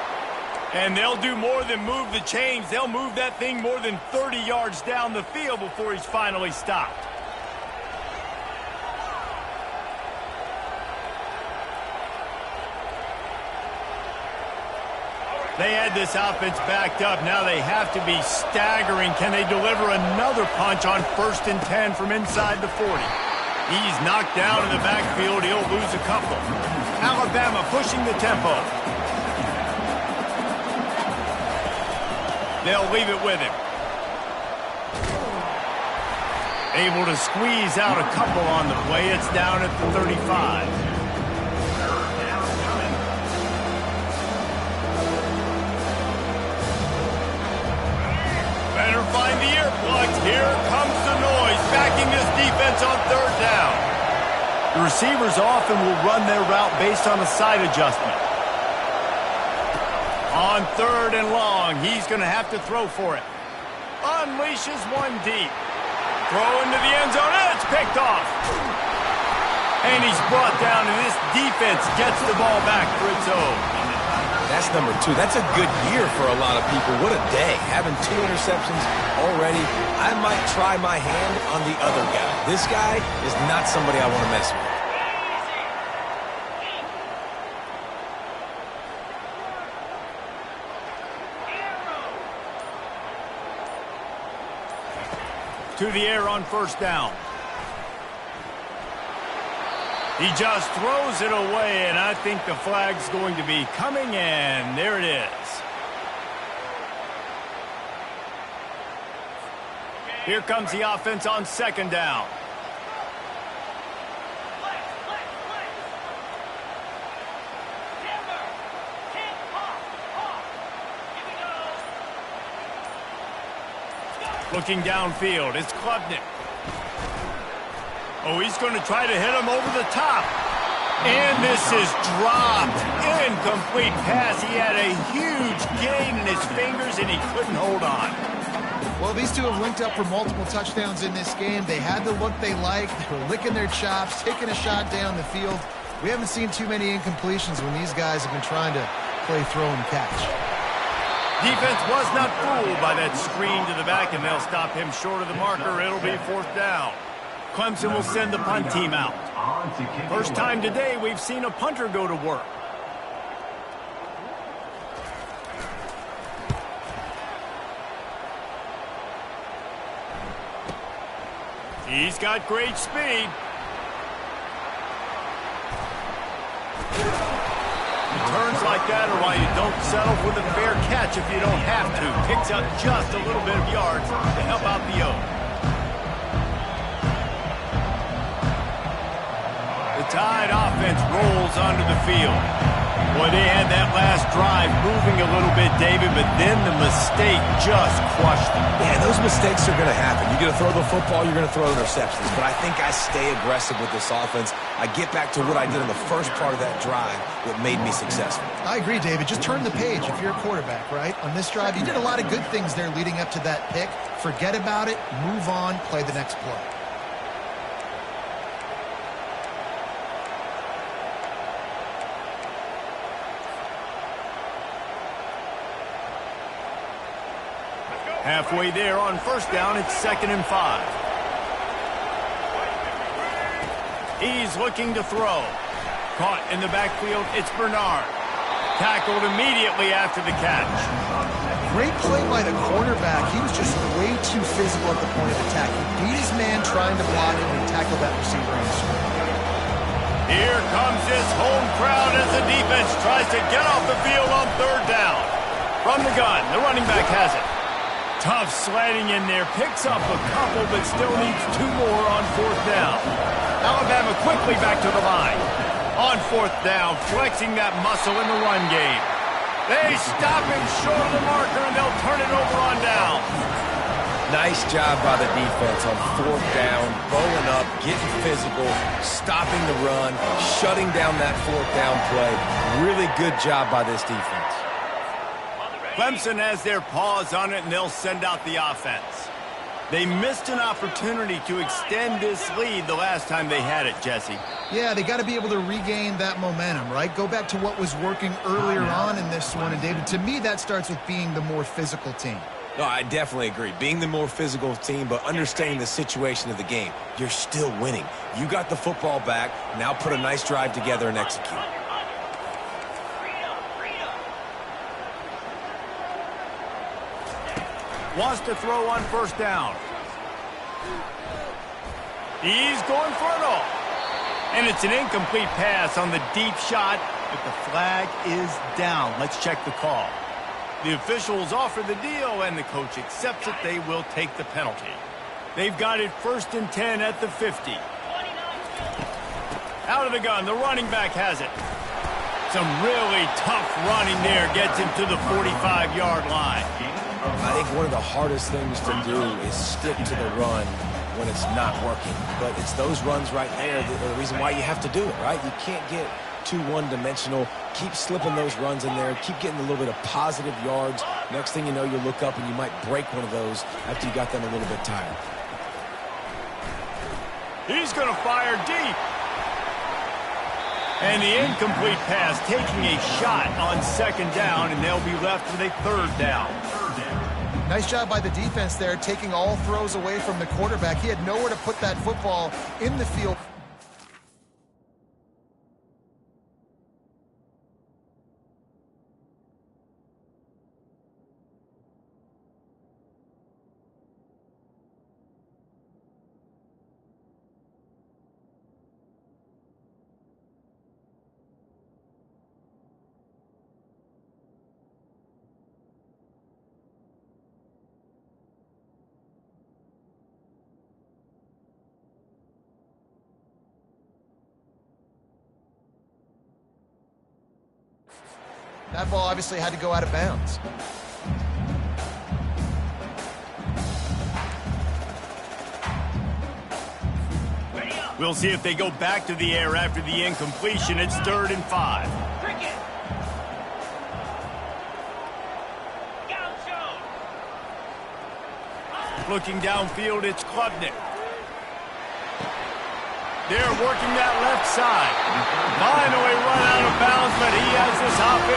And they'll do more than move the chains. They'll move that thing more than 30 yards down the field before he's finally stopped. They had this offense backed up. Now they have to be staggering. Can they deliver another punch on 1st and 10 from inside the 40? He's knocked down in the backfield. He'll lose a couple. Alabama pushing the tempo. They'll leave it with him. Able to squeeze out a couple on the play. It's down at the 35. Better find the earplugs. Here comes the noise, backing this defense on 3rd down. The receivers often will run their route based on a side adjustment. On 3rd and long, he's going to have to throw for it. Unleashes one deep. Throw into the end zone, and it's picked off. And he's brought down, and this defense gets the ball back for its own. That's number 2. That's a good year for a lot of people. What a day. Having 2 interceptions already. I might try my hand on the other guy. This guy is not somebody I want to mess with. To the air on 1st down. He just throws it away, and I think the flag's going to be coming in. There it is. Here comes the offense on 2nd down. Looking downfield, it's Klubnik. Oh, he's going to try to hit him over the top. And this is dropped. Incomplete pass. He had a huge gain in his fingers, and he couldn't hold on. Well, these two have linked up for multiple touchdowns in this game. They had the look they liked. They were licking their chops, taking a shot down the field. We haven't seen too many incompletions when these guys have been trying to play throw and catch. Defense was not fooled by that screen to the back, and they'll stop him short of the marker. It'll be 4th down. Clemson will send the punt team out. First time today we've seen a punter go to work. He's got great speed. Turns like that are why you don't settle for the fair catch if you don't have to. Picks up just a little bit of yards to help out the O. The Tide offense rolls onto the field. Boy, they had that last drive moving a little bit, David, but then the mistake just crushed them. Yeah, those mistakes are going to happen. You're going to throw the football, you're going to throw interceptions. But I think I stay aggressive with this offense. I get back to what I did in the first part of that drive that made me successful. I agree, David. Just turn the page if you're a quarterback, right? On this drive, you did a lot of good things there leading up to that pick. Forget about it, move on, play the next play. Halfway there on 1st down, it's 2nd and 5. He's looking to throw. Caught in the backfield, it's Bernard. Tackled immediately after the catch. Great play by the quarterback. He was just way too physical at the point of attack. He beat his man trying to block him and tackled that receiver on the screen. Here comes this home crowd as the defense tries to get off the field on 3rd down. From the gun, the running back has it. Tough sliding in there, picks up a couple, but still needs 2 more on 4th down. Alabama quickly back to the line. On 4th down, flexing that muscle in the run game. They stop him short of the marker, and they'll turn it over on down. Nice job by the defense on 4th down, bowling up, getting physical, stopping the run, shutting down that 4th down play. Really good job by this defense. Clemson has their paws on it, and they'll send out the offense. They missed an opportunity to extend this lead the last time they had it, Jesse. Yeah, they got to be able to regain that momentum, right? Go back to what was working earlier on in this one. And, David, to me, that starts with being the more physical team. No, I definitely agree. Being the more physical team, but understanding the situation of the game. You're still winning. You got the football back. Now put a nice drive together and execute. Wants to throw on first down. He's going for it all. And it's an incomplete pass on the deep shot, but the flag is down. Let's check the call. The officials offer the deal, and the coach accepts it. They will take the penalty. They've got it 1st and 10 at the 50. Out of the gun, the running back has it. Some really tough running there gets him to the 45-yard line. I think one of the hardest things to do is stick to the run when it's not working. But it's those runs right there that are the reason why you have to do it, right? You can't get too one-dimensional. Keep slipping those runs in there. Keep getting a little bit of positive yards. Next thing you know, you look up and you might break one of those after you got them a little bit tired. He's going to fire deep. And the incomplete pass taking a shot on 2nd down, and they'll be left with a 3rd down. Nice job by the defense there, taking all throws away from the quarterback. He had nowhere to put that football in the field. That ball obviously had to go out of bounds. We'll see if they go back to the air after the incompletion. It's 3rd and 5. Looking downfield, it's Klubnik. They're working that left side. Finally run out of bounds, but he has this offense.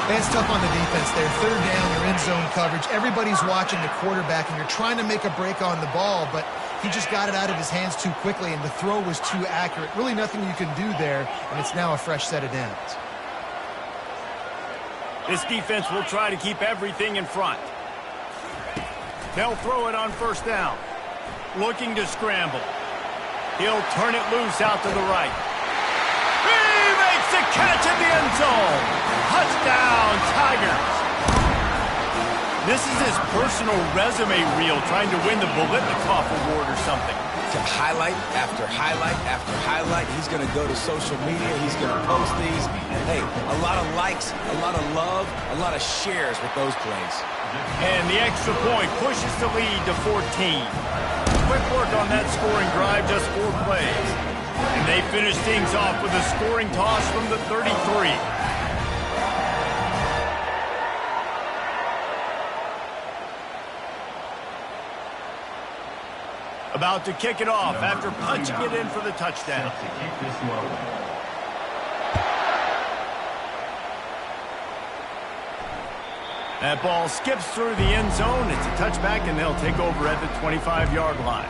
It's tough on the defense there. Third down, you're in zone coverage. Everybody's watching the quarterback, and you're trying to make a break on the ball, but he just got it out of his hands too quickly, and the throw was too accurate. Really nothing you can do there, and it's now a fresh set of downs. This defense will try to keep everything in front. They'll throw it on first down. Looking to scramble. He'll turn it loose out to the right. He makes the catch in the end zone. Touchdown, Tigers. This is his personal resume reel, trying to win the Biletnikoff Award or something. Highlight after highlight after highlight. He's going to go to social media. He's going to post these. Hey, a lot of likes, a lot of love, a lot of shares with those plays. And the extra point pushes the lead to 14. Quick work on that scoring drive, just 4 plays. And they finish things off with a scoring toss from the 33. About to kick it off after punching it in for the touchdown. That ball skips through the end zone. It's a touchback, and they'll take over at the 25-yard line.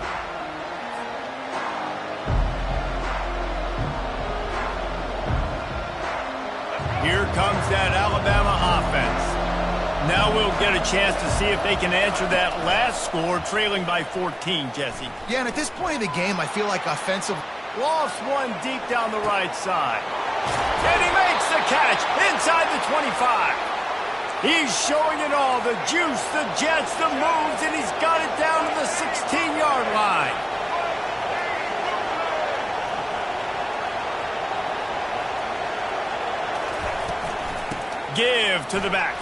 Here comes that Alabama offense. Now we'll get a chance to see if they can answer that last score, trailing by 14, Jesse. Yeah, and at this point of the game, I feel like offensive... Lofts one deep down the right side. And he makes the catch inside the 25. He's showing it all, the juice, the jets, the moves, and he's got it down to the 16-yard line. Give to the back.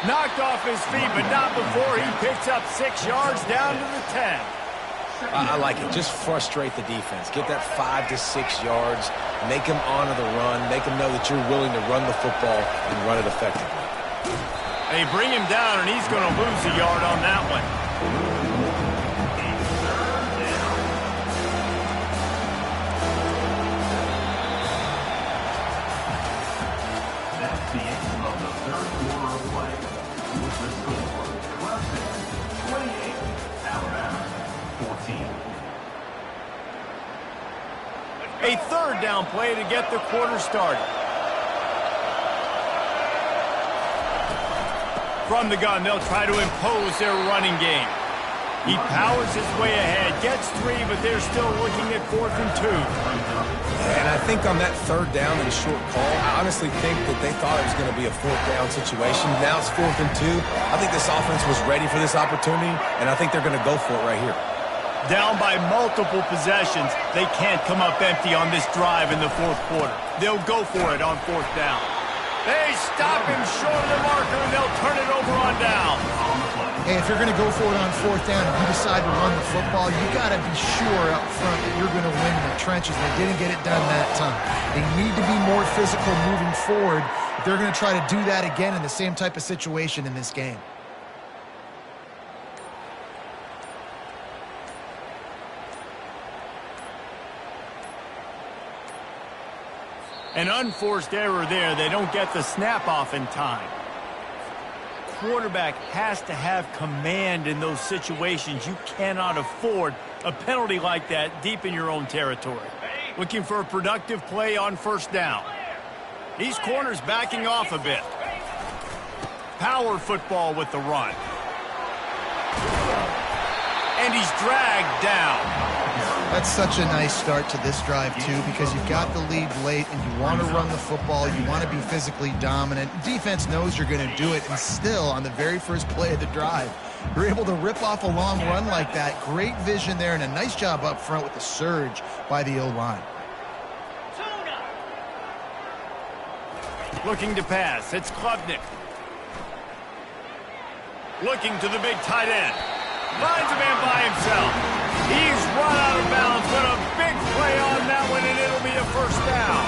Knocked off his feet, but not before he picks up 6 yards down to the 10. I like it. Just frustrate the defense. Get that 5 to 6 yards. Make them honor the run. Make them know that you're willing to run the football and run it effectively. They bring him down, and he's going to lose a yard on that one. That's the end of the third quarter of play. With the score, Clemson 28, Alabama 14. A third down play to get the quarter started. From the gun, they'll try to impose their running game. He powers his way ahead, gets 3, but they're still looking at 4th and 2. And I think on that third down and short call, I honestly think that they thought it was going to be a 4th down situation. Now it's 4th and 2. I think this offense was ready for this opportunity, and I think they're going to go for it right here. Down by multiple possessions, they can't come up empty on this drive in the 4th quarter. They'll go for it on 4th down. They stop him short of the marker, and they'll turn it over on down. Hey, if you're going to go for it on 4th down and you decide to run the football, you got to be sure up front that you're going to win in the trenches. They didn't get it done that time. They need to be more physical moving forward if they're going to try to do that again in the same type of situation in this game. An unforced error there. They don't get the snap off in time. Quarterback has to have command in those situations. You cannot afford a penalty like that deep in your own territory. Looking for a productive play on 1st down. These corners backing off a bit. Power football with the run. And he's dragged down. That's such a nice start to this drive, too, because you've got the lead late and you want to run the football. You want to be physically dominant. Defense knows you're going to do it, and still, on the very first play of the drive, you're able to rip off a long run like that. Great vision there, and a nice job up front with the surge by the O-line. Looking to pass. It's Klubnik. Looking to the big tight end. Finds a man by himself. He's run out of bounds, but a big play on that one, and it'll be a 1st down.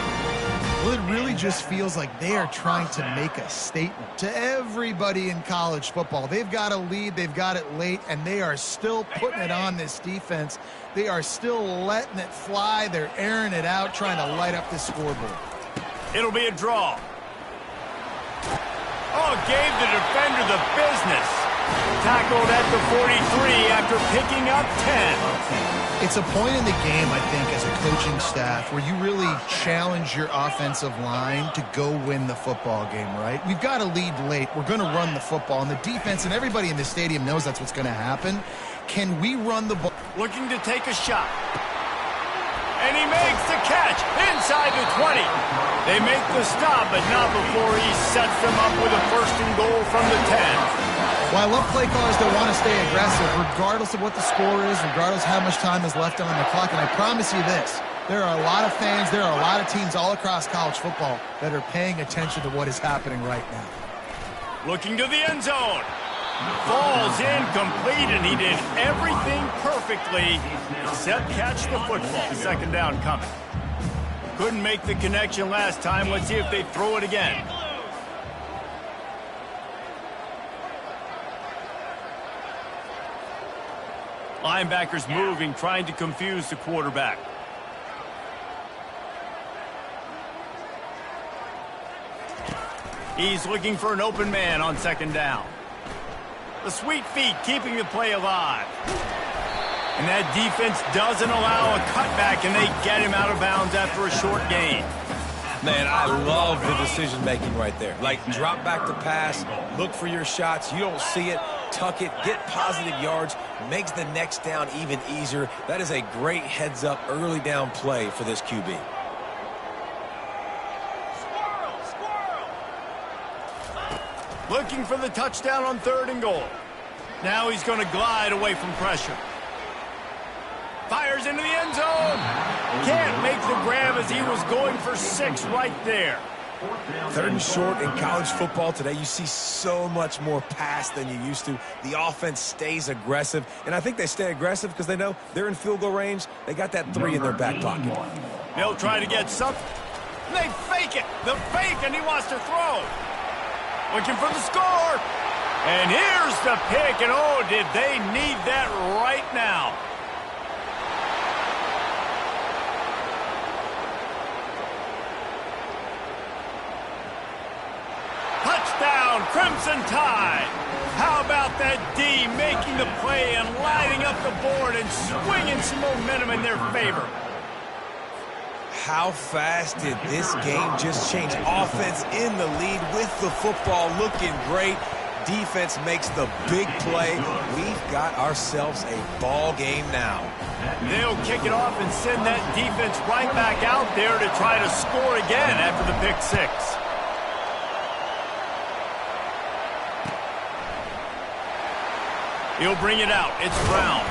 Well, it really just feels like they are trying to make a statement to everybody in college football. They've got a lead, they've got it late, and they are still putting it on this defense. They are still letting it fly. They're airing it out, trying to light up the scoreboard. It'll be a draw. Oh, gave the defender the business. Tackled at the 43 after picking up 10. It's a point in the game, I think, as a coaching staff where you really challenge your offensive line to go win the football game, right? We've got to lead late. We're going to run the football. And the defense and everybody in the stadium knows that's what's going to happen. Can we run the ball? Looking to take a shot. And he makes the catch inside the 20. They make the stop, but not before he sets them up with a 1st and goal from the 10. Well, I love play callers that want to stay aggressive regardless of what the score is, regardless how much time is left on the clock. And I promise you this, there are a lot of fans, there are a lot of teams all across college football that are paying attention to what is happening right now. Looking to the end zone. Falls incomplete, and he did everything perfectly except catch the football. 2nd down coming. Couldn't make the connection last time. Let's see if they throw it again. Linebackers moving, trying to confuse the quarterback. He's looking for an open man on 2nd down. The sweet feet keeping the play alive. And that defense doesn't allow a cutback, and they get him out of bounds after a short gain. Man, I love the decision-making right there. Like, drop back to pass, look for your shots. You don't see it, tuck it, get positive yards, makes the next down even easier. That is a great heads-up early down play for this QB. Looking for the touchdown on 3rd and goal. Now he's going to glide away from pressure. Fires into the end zone. Can't make the grab as he was going for 6 right there. 3rd and short in college football today. You see so much more pass than you used to. The offense stays aggressive, and I think they stay aggressive because they know they're in field goal range. They got that 3 in their back pocket. They'll try to get something. They fake it. The fake, and he wants to throw. Looking for the score. And here's the pick, and oh, did they need that right now. Touchdown, Crimson Tide. How about that D making the play and lighting up the board and swinging some momentum in their favor? How fast did this game just change? Offense in the lead with the football looking great. Defense makes the big play. We've got ourselves a ball game now. They'll kick it off and send that defense right back out there to try to score again after the pick 6. He'll bring it out. It's Brown.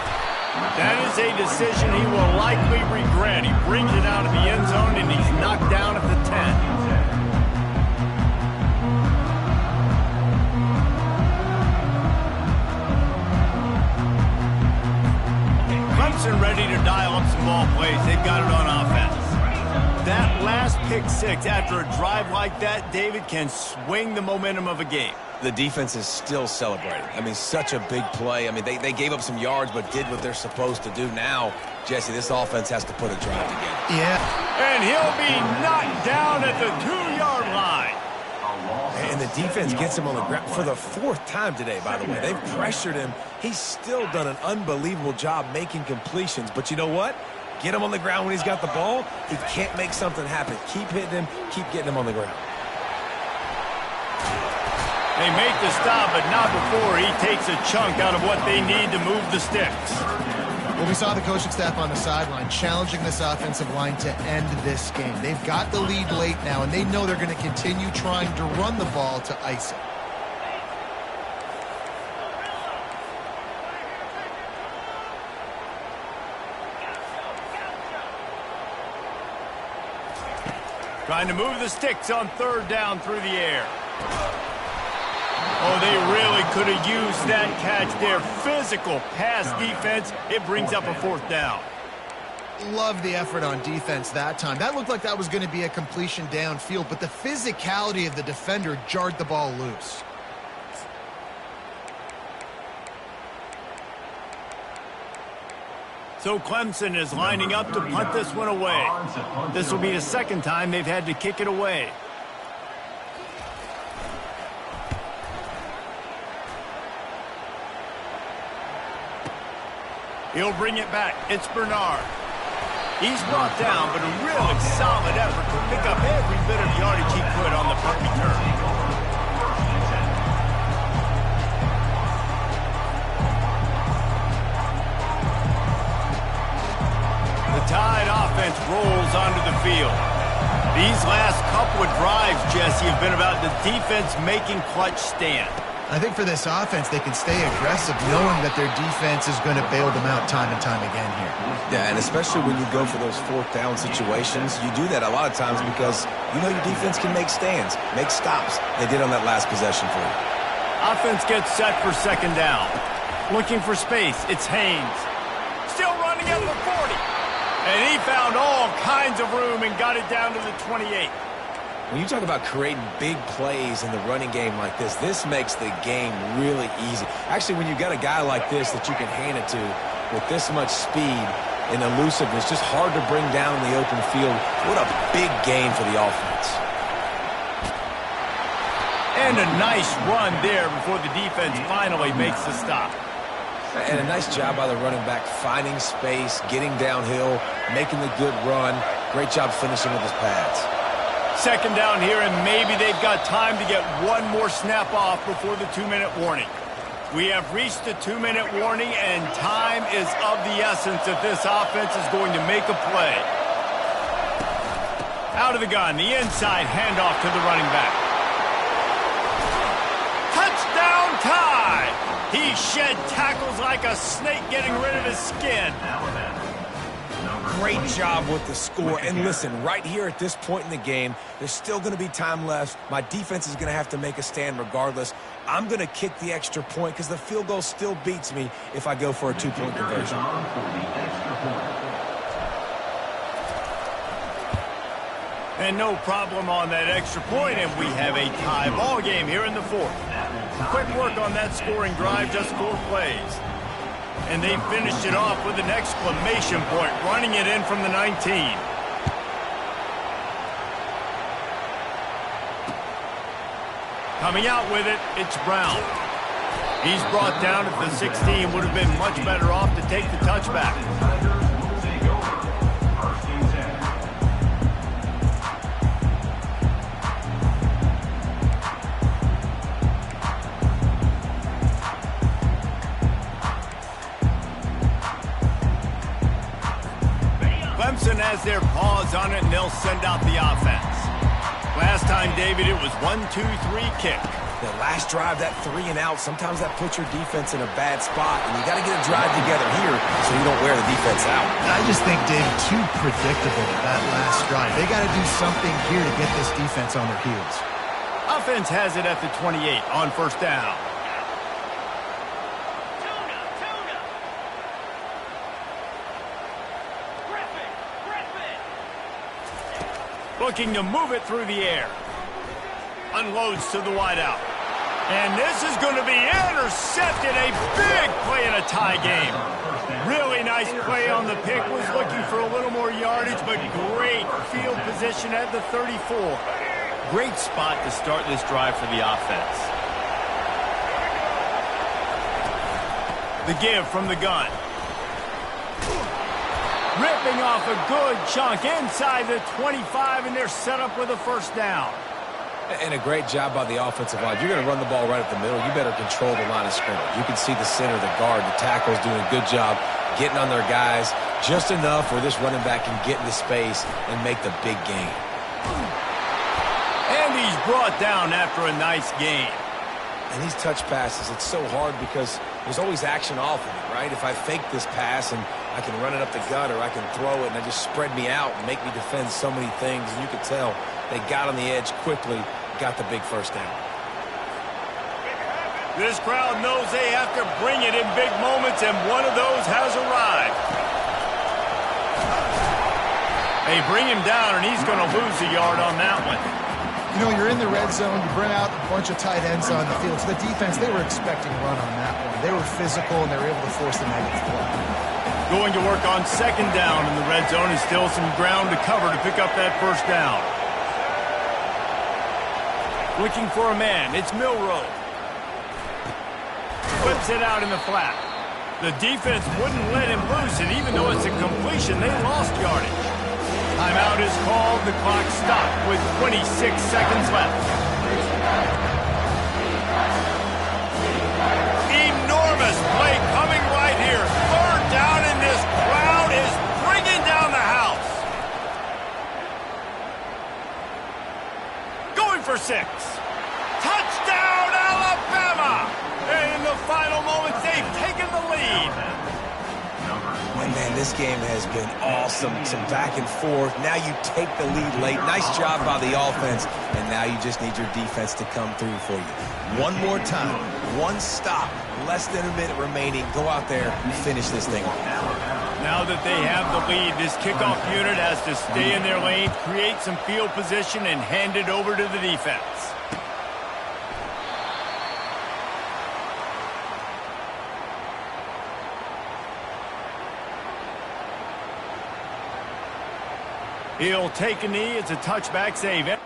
That is a decision he will likely regret. He brings it out of the end zone, and he's knocked down at the 10. Clemson ready to dial up some ball plays. They've got it on offense. That last pick 6 after a drive like that, David, can swing the momentum of a game. The defense is still celebrating. I mean, such a big play. I mean, they gave up some yards but did what they're supposed to do. Now, Jesse, this offense has to put a drive together. Yeah. And he'll be knocked down at the 2-yard line. And the defense gets him on the ground for the 4th time today, by the way. They've pressured him. He's still done an unbelievable job making completions. But you know what? Get him on the ground when he's got the ball. He can't make something happen. Keep hitting him. Keep getting him on the ground. They make the stop, but not before he takes a chunk out of what they need to move the sticks. Well, we saw the coaching staff on the sideline challenging this offensive line to end this game. They've got the lead late now, and they know they're going to continue trying to run the ball to ice it. Trying to move the sticks on 3rd down through the air. Oh, they really could have used that catch there. Physical pass defense. It brings up a 4th down. Love the effort on defense that time. That looked like that was going to be a completion downfield, but the physicality of the defender jarred the ball loose. So Clemson is lining up to punt this one away. This will be the 2nd time they've had to kick it away. He'll bring it back. It's Bernard. He's brought down, but a really solid effort to pick up every bit of yardage he could on the punt return. The Tide offense rolls onto the field. These last couple of drives, Jesse, have been about the defense making clutch stand. I think for this offense, they can stay aggressive knowing that their defense is going to bail them out time and time again here. Yeah, and especially when you go for those fourth down situations, you do that a lot of times because you know your defense can make stands, make stops. They did on that last possession for you. Offense gets set for second down. Looking for space. It's Haynes. Still running at the 40. And he found all kinds of room and got it down to the 28. When you talk about creating big plays in the running game like this makes the game really easy. Actually, when you've got a guy like this that you can hand it to with this much speed and elusiveness, just hard to bring down in the open field. What a big game for the offense. And a nice run there before the defense finally makes the stop. And a nice job by the running back finding space, getting downhill, making the good run. Great job finishing with his pads. Second down here, and maybe they've got time to get one more snap off before the 2-minute warning. We have reached the 2-minute warning, and time is of the essence if this offense is going to make a play. Out of the gun, the inside handoff to the running back. Touchdown Tide! He shed tackles like a snake getting rid of his skin. Great job with the score. And listen, right here at this point in the game, there's still going to be time left. My defense is going to have to make a stand regardless. I'm going to kick the extra point because the field goal still beats me if I go for a 2-point conversion. And no problem on that extra point, and we have a tie ball game here in the fourth. Quick work on that scoring drive, just 4 plays. And they finished it off with an exclamation point, running it in from the 19. Coming out with it, it's Brown. He's brought down at the 16, would have been much better off to take the touchback. Clemson has their paws on it, and they'll send out the offense. Last time, David, it was 1-2-3 kick. The last drive, that 3 and out, sometimes that puts your defense in a bad spot, and you got to get a drive together here so you don't wear the defense out. I just think, David, too predictable that last drive. They got to do something here to get this defense on their heels. Offense has it at the 28 on first down. Looking to move it through the air. Unloads to the wideout. And this is going to be intercepted. A big play in a tie game. Really nice play on the pick. Was looking for a little more yardage, but great field position at the 34. Great spot to start this drive for the offense. The give from the gun. Ripping off a good chunk inside the 25, and they're set up with a first down. And a great job by the offensive line. You're going to run the ball right up the middle. You better control the line of scrimmage. You can see the center, the guard, the tackles doing a good job getting on their guys just enough where this running back can get into space and make the big game. And he's brought down after a nice gain. And these touch passes, it's so hard because there's always action off of it, right? If I fake this pass and I can run it up the gut or I can throw it and I just spread me out and make me defend so many things. And you could tell they got on the edge quickly, got the big first down. This crowd knows they have to bring it in big moments, and one of those has arrived. They bring him down, and he's going to lose a yard on that one. You know, you're in the red zone, you bring out a bunch of tight ends on the field. So the defense, they were expecting a run on that one. They were physical, and they were able to force the negative play. Going to work on second down in the red zone, and still some ground to cover to pick up that first down. Looking for a man, it's Milroe. Whips it out in the flat. The defense wouldn't let him loose, and even though it's a completion, they lost yardage. Timeout is called. The clock stopped with 26 seconds left. Enormous play coming right here. Third down, and this crowd is bringing down the house. Going for 6. Touchdown, Alabama! And in the final moments, they've taken the lead. And man, this game has been awesome. Some back and forth. Now you take the lead late. Nice job by the offense. And now you just need your defense to come through for you. One more time. One stop. Less than a minute remaining. Go out there and finish this thing off. Now that they have the lead, this kickoff unit has to stay in their lane, create some field position, and hand it over to the defense. He'll take a knee. It's a touchback save.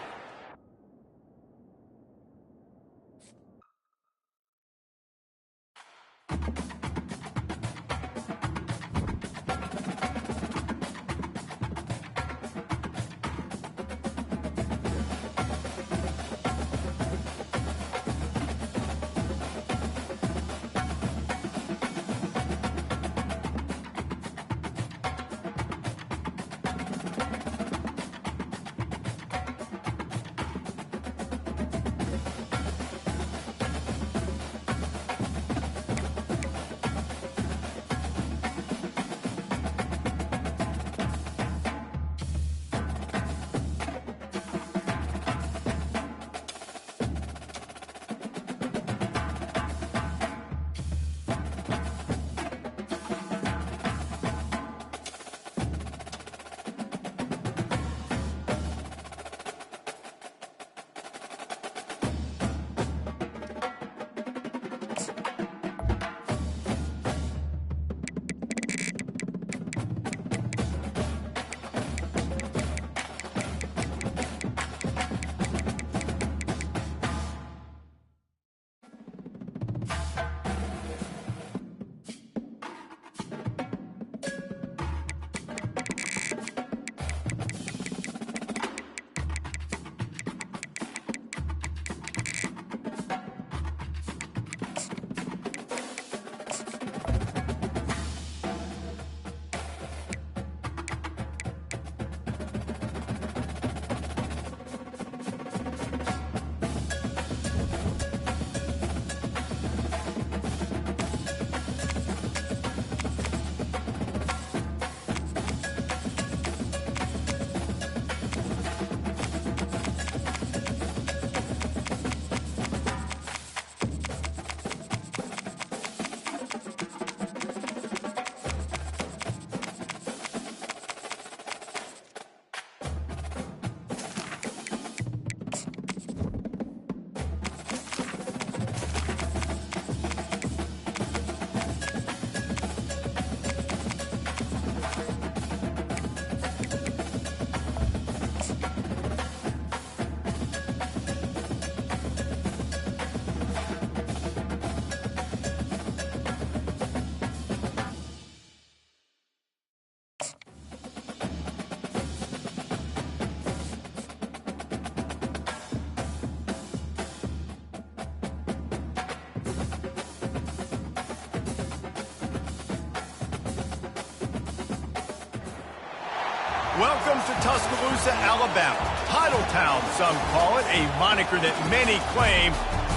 Welcome to Tuscaloosa, Alabama. Titletown, some call it, a moniker that many claim,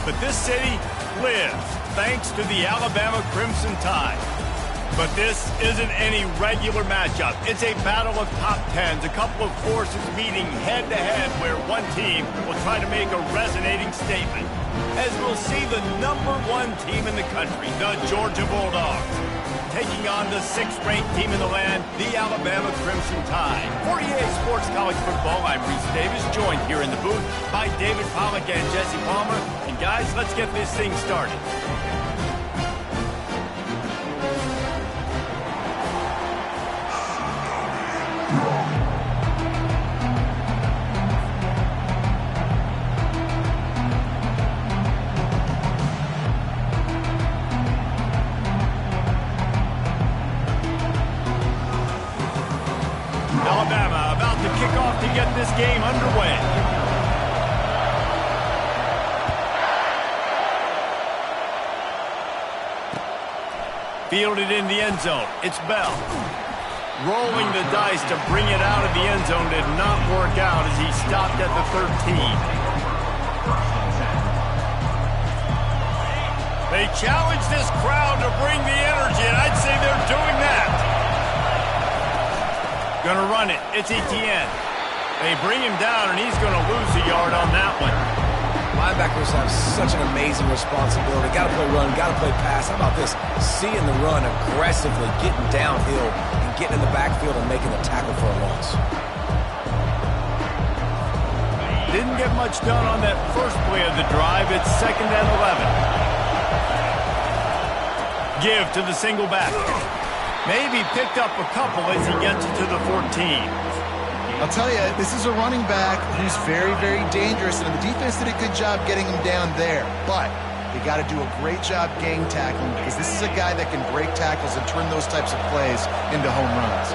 but this city lives thanks to the Alabama Crimson Tide. But this isn't any regular matchup. It's a battle of top tens, a couple of forces meeting head-to-head where one team will try to make a resonating statement. As we'll see the #1 team in the country, the Georgia Bulldogs, taking on the 6th-ranked team in the land, the Alabama Crimson Tide. For EA Sports College Football, I'm Reese Davis, joined here in the booth by David Pollack and Jesse Palmer. And guys, let's get this thing started. game underway. Fielded in the end zone. It's Bell. Rolling the dice to bring it out of the end zone did not work out as he stopped at the 13. They challenge this crowd to bring the energy, and I'd say they're doing that. Gonna run it. It's Etienne. They bring him down, and he's gonna lose a yard on that one. Linebackers have such an amazing responsibility. Got to play run, got to play pass. How about this? Seeing the run aggressively, getting downhill, and getting in the backfield and making the tackle for a loss. Didn't get much done on that first play of the drive. It's 2nd and 11. Give to the single back. Maybe picked up a couple as he gets it to the 14. I'll tell you, this is a running back who's very, very dangerous, and the defense did a good job getting him down there. But they got to do a great job gang tackling because this is a guy that can break tackles and turn those types of plays into home runs.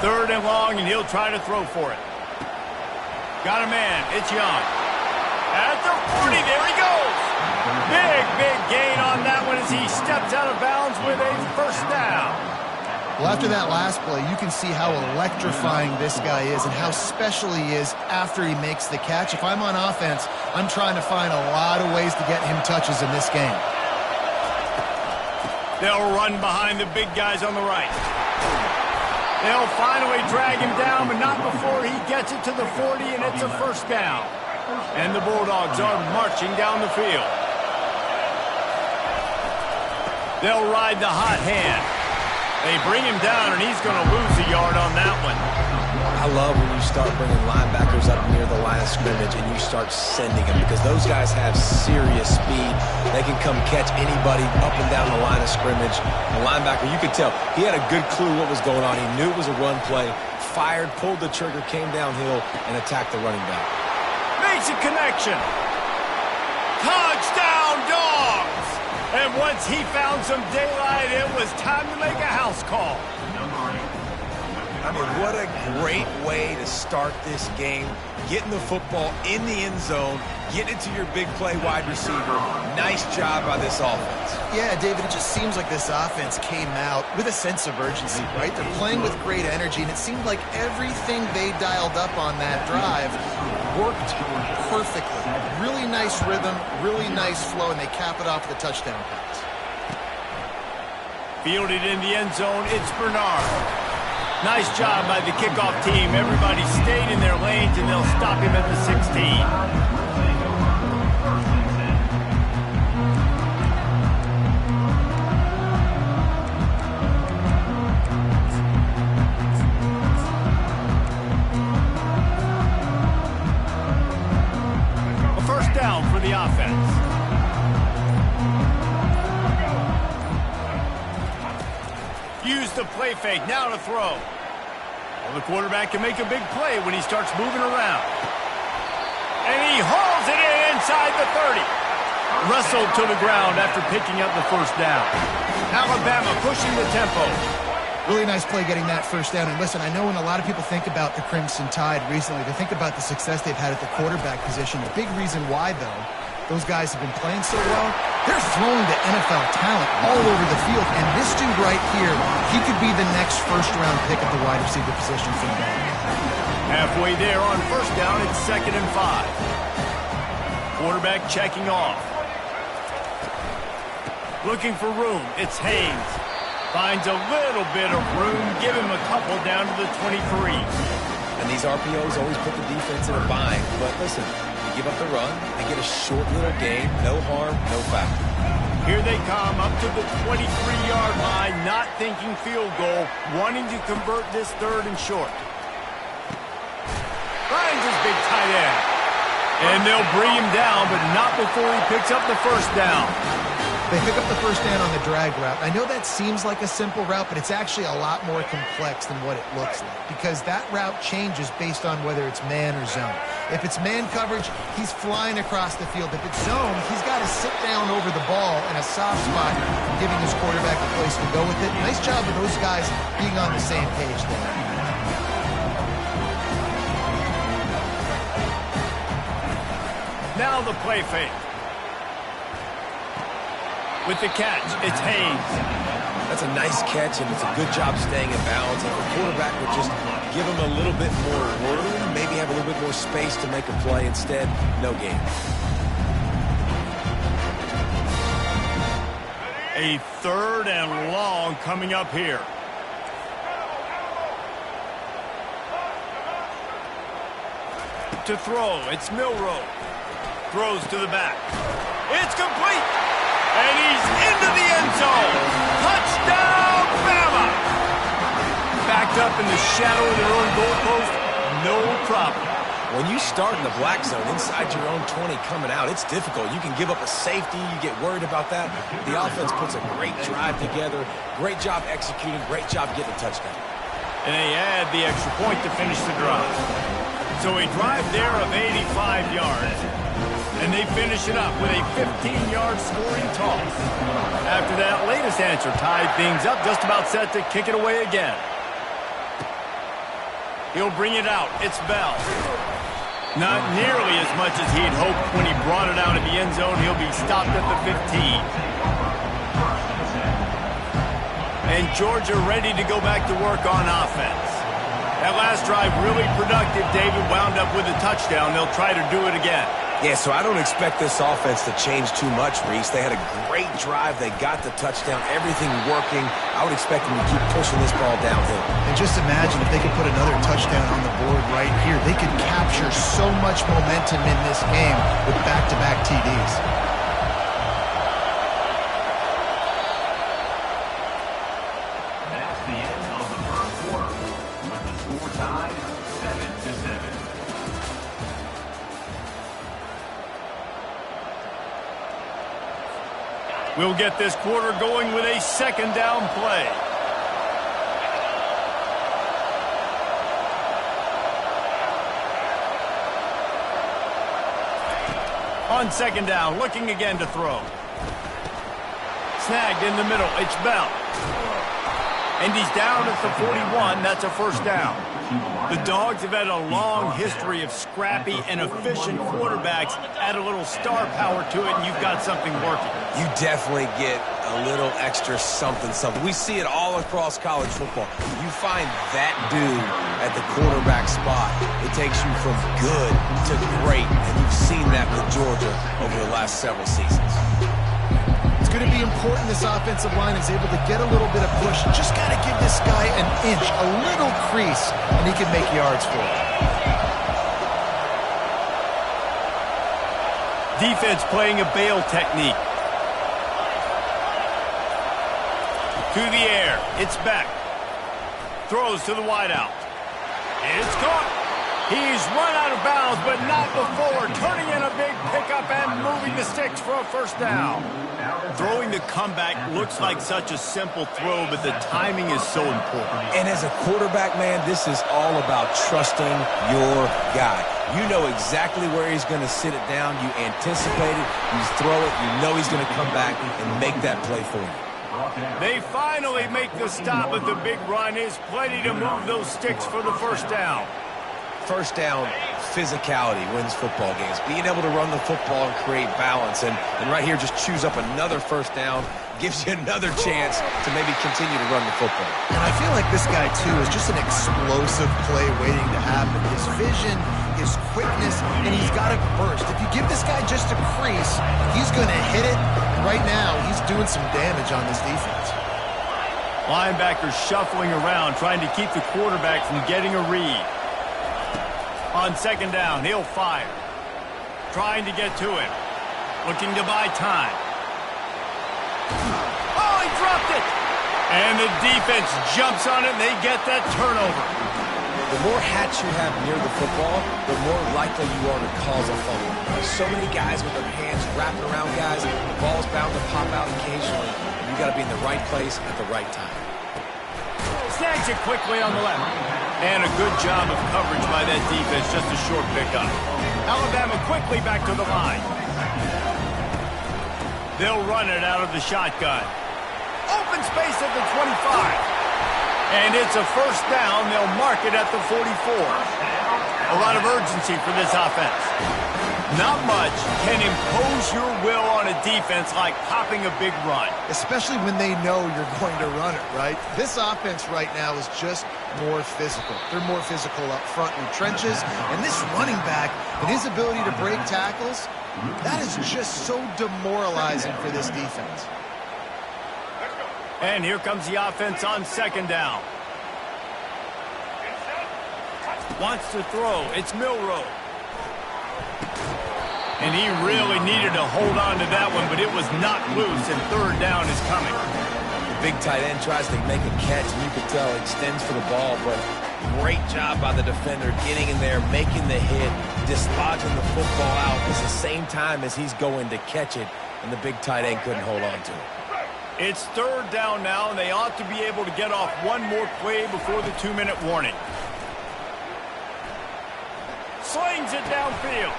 Third and long, and he'll try to throw for it. Got a man. It's Young. At the 40, there he goes. Big gain on that one as he steps out of bounds with a first down. Well, after that last play, you can see how electrifying this guy is and how special he is after he makes the catch. If I'm on offense, I'm trying to find a lot of ways to get him touches in this game. They'll run behind the big guys on the right. They'll finally drag him down, but not before he gets it to the 40, and it's a first down. And the Bulldogs are marching down the field. They'll ride the hot hand. They bring him down, and he's going to lose a yard on that one. I love when you start bringing linebackers up near the line of scrimmage and you start sending them because those guys have serious speed. They can come catch anybody up and down the line of scrimmage. The linebacker, you could tell, he had a good clue what was going on. He knew it was a run play, fired, pulled the trigger, came downhill, and attacked the running back. Makes a connection. Touchdown, Dogs! And once he found some daylight, it was time to make a house call. I mean, what a great way to start this game. Getting the football in the end zone, getting it to your big play wide receiver. Nice job by this offense. Yeah, David, it just seems like this offense came out with a sense of urgency, right? They're playing with great energy, and it seemed like everything they dialed up on that drive worked perfectly. Really nice rhythm, really nice flow, and they cap it off with a touchdown pass. Fielded in the end zone, it's Bernard. Nice job by the kickoff team. Everybody stayed in their lanes, and they'll stop him at the 16. For the offense. Use the play fake, now to throw. Well, the quarterback can make a big play when he starts moving around. And he hauls it in inside the 30. Wrestled to the ground after picking up the first down. Alabama pushing the tempo. Really nice play getting that first down. And listen, I know when a lot of people think about the Crimson Tide recently, they think about the success they've had at the quarterback position. A big reason why, though, those guys have been playing so well, they're throwing to NFL talent all over the field. And this dude right here, he could be the next first-round pick at the wide receiver position for them. Halfway there on first down, it's 2nd and 5. Quarterback checking off. Looking for room, it's Haynes. Finds a little bit of room, give him a couple down to the 23. And these RPOs always put the defense in a bind. But listen, you give up the run, they get a short little gain, no harm, no foul. Here they come up to the 23-yard line, not thinking field goal, wanting to convert this 3rd and short. Finds his big tight end. And they'll bring him down, but not before he picks up the first down. They pick up the first down on the drag route. I know that seems like a simple route, but it's actually a lot more complex than what it looks like because that route changes based on whether it's man or zone. If it's man coverage, he's flying across the field. If it's zone, he's got to sit down over the ball in a soft spot, giving his quarterback a place to go with it. Nice job of those guys being on the same page there. Now the play fake. With the catch, it's Hayes. That's a nice catch, and it's a good job staying in bounds. If a quarterback would just give him a little bit more room, maybe have a little bit more space to make a play. Instead, no gain. A 3rd and long coming up here. To throw, it's Milroe. Throws to the back. It's complete. And he's into the end zone. Touchdown, Bama! Backed up in the shadow of their own goalpost, no problem. When you start in the black zone inside your own 20 coming out, it's difficult. You can give up a safety. You get worried about that. The offense puts a great drive together. Great job executing. Great job getting a touchdown. And they add the extra point to finish the drive. So a drive there of 85 yards. And they finish it up with a 15-yard scoring toss. After that latest answer tied things up, just about set to kick it away again. He'll bring it out. It's Bell. Not nearly as much as he'd hoped when he brought it out of the end zone. He'll be stopped at the 15. And Georgia ready to go back to work on offense. That last drive really productive. David wound up with a touchdown. They'll try to do it again. Yeah, so I don't expect this offense to change too much, Reese. They had a great drive. They got the touchdown. Everything working. I would expect them to keep pushing this ball downhill. And just imagine if they could put another touchdown on the board right here. They could capture so much momentum in this game with back-to-back TDs. That's the end of the first quarter, with the score tied 7-7. We'll get this quarter going with a 2nd down play. On 2nd down, looking again to throw. Snagged in the middle, it's Bell. And he's down at the 41, that's a 1st down. The Dogs have had a long history of scrappy and efficient quarterbacks. Add a little star power to it, and you've got something working. You definitely get a little extra something. We see it all across college football. You find that dude at the quarterback spot, it takes you from good to great, and you've seen that with Georgia over the last several seasons. It's going to be important this offensive line is able to get a little bit of push. Just got to give this guy an inch, a little crease, and he can make yards for it. Defense playing a bail technique. To the air, it's back. Throws to the wideout. It's caught. He's run out of bounds, but not before. Turning in a big pickup and moving the sticks for a 1st down. Throwing the comeback looks like such a simple throw, but the timing is so important. And as a quarterback, man, this is all about trusting your guy. You know exactly where he's going to sit it down. You anticipate it. You throw it. You know he's going to come back and make that play for you. They finally make the stop, but the big run is plenty to move those sticks for the 1st down. 1st down, physicality wins football games. Being able to run the football and create balance. And right here, just choose up another 1st down, gives you another chance to maybe continue to run the football. And I feel like this guy, too, is just an explosive play waiting to happen. His vision, his quickness, and he's got a burst. If you give this guy just a crease, he's going to hit it. And right now, he's doing some damage on this defense. Linebackers shuffling around, trying to keep the quarterback from getting a read. On 2nd down, he'll fire. Trying to get to him. Looking to buy time. Oh, he dropped it! And the defense jumps on it, and they get that turnover. The more hats you have near the football, the more likely you are to cause a fumble. So many guys with their hands wrapping around guys, the ball's bound to pop out occasionally, and you got to be in the right place at the right time. Snags it quickly on the left. And a good job of coverage by that defense, just a short pickup. Alabama quickly back to the line. They'll run it out of the shotgun. Open space at the 25. And it's a first down. They'll mark it at the 44. A lot of urgency for this offense. Not much can impose your will on a defense like popping a big run. Especially when they know you're going to run it, right? This offense right now is just more physical. They're more physical up front in the trenches. And this running back and his ability to break tackles, that is just so demoralizing for this defense. And here comes the offense on second down. Wants to throw. It's Milroe. And he really needed to hold on to that one, but it was not loose, and third down is coming. The big tight end tries to make a catch, and you can tell he extends for the ball, but great job by the defender getting in there, making the hit, dislodging the football out at the same time as he's going to catch it, and the big tight end couldn't hold on to it. It's third down now, and they ought to be able to get off one more play before the 2-minute warning. Slings it downfield.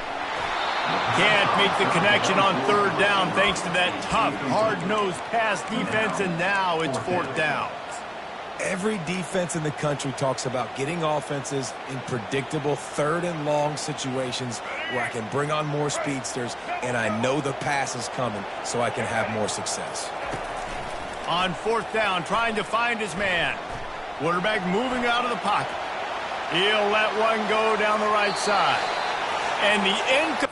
Can't make the connection on third down thanks to that tough, hard-nosed pass defense, and now it's fourth down. Every defense in the country talks about getting offenses in predictable third and long situations where I can bring on more speedsters, and I know the pass is coming so I can have more success. On fourth down, trying to find his man. Quarterback moving out of the pocket. He'll let one go down the right side. And the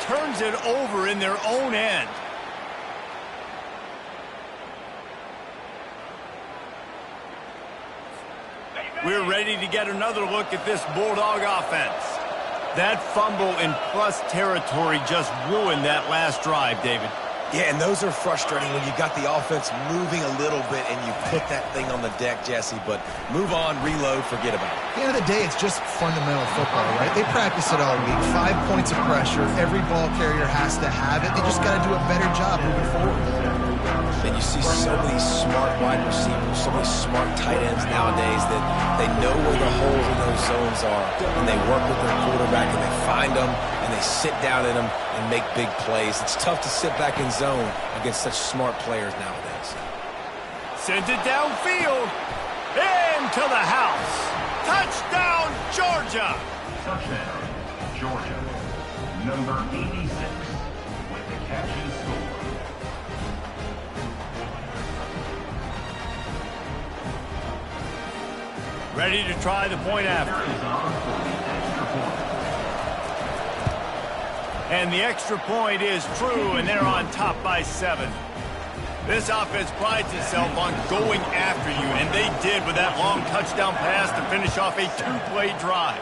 turns it over in their own end. We're ready to get another look at this Bulldog offense. That fumble in plus territory just ruined that last drive, David. Yeah, and those are frustrating when you got the offense moving a little bit and you put that thing on the deck, Jesse. But move on, reload, forget about it. At the end of the day, it's just fundamental football, right? They practice it all week. 5 points of pressure. Every ball carrier has to have it. They just got to do a better job moving forward. And you see so many smart wide receivers, so many smart tight ends nowadays that they know where the holes in those zones are, and they work with their quarterback, and they find them, and they sit down in them and make big plays. It's tough to sit back in zone against such smart players nowadays. Sends it downfield. Into the house. Touchdown, Georgia. Touchdown, Georgia. Number 86 with the catch and score. Ready to try the point after. And the extra point is true, and they're on top by 7. This offense prides itself on going after you, and they did with that long touchdown pass to finish off a 2-play drive.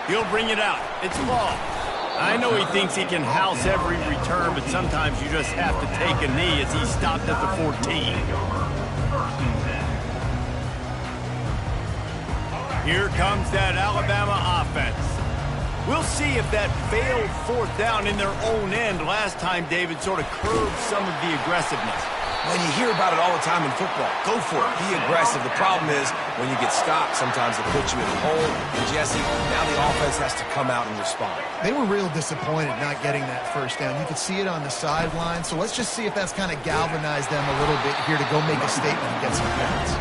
He'll bring it out. It's ball. I know he thinks he can house every return, but sometimes you just have to take a knee as he stopped at the 14. Here comes that Alabama offense. We'll see if that failed 4th down in their own end last time, David, sort of curbed some of the aggressiveness. When you hear about it all the time in football, go for it. Be aggressive. The problem is when you get stopped, sometimes it puts you in the hole. And, Jesse, now the offense has to come out and respond. They were real disappointed not getting that 1st down. You could see it on the sideline. So let's just see if that's kind of galvanized them a little bit here to go make a statement and get some points.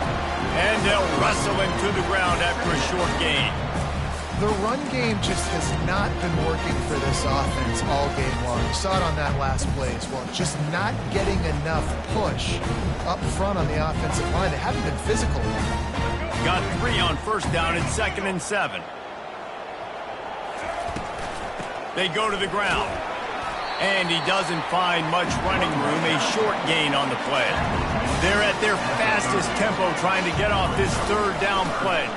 And they'll wrestle him to the ground after a short gain. The run game just has not been working for this offense all game long. You saw it on that last play as well. Just not getting enough push up front on the offensive line. They haven't been physical enough. Got 3 on 1st down and 2nd and 7. They go to the ground. And he doesn't find much running room. A short gain on the play. They're at their fastest tempo trying to get off this 3rd down play.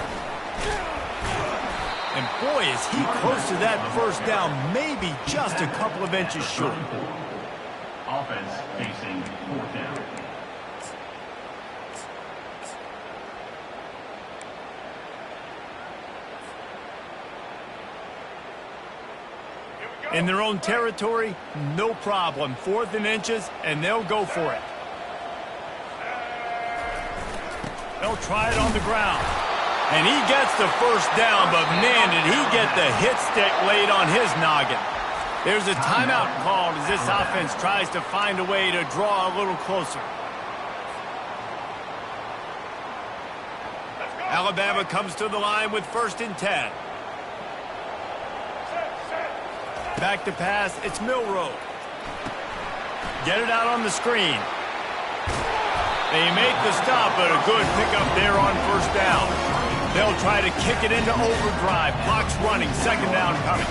And boy, is he close to that 1st down, maybe just a couple of inches short. Offense facing 4th down. In their own territory, no problem. 4th and inches, and they'll go for it. They'll try it on the ground. And he gets the 1st down, but man, did he get the hit stick laid on his noggin. There's a timeout called as this offense tries to find a way to draw a little closer. Alabama comes to the line with 1st and 10. Back to pass, it's Milroe. Get it out on the screen. They make the stop, but a good pickup there on 1st down. They'll try to kick it into overdrive. Clock's running, 2nd down coming.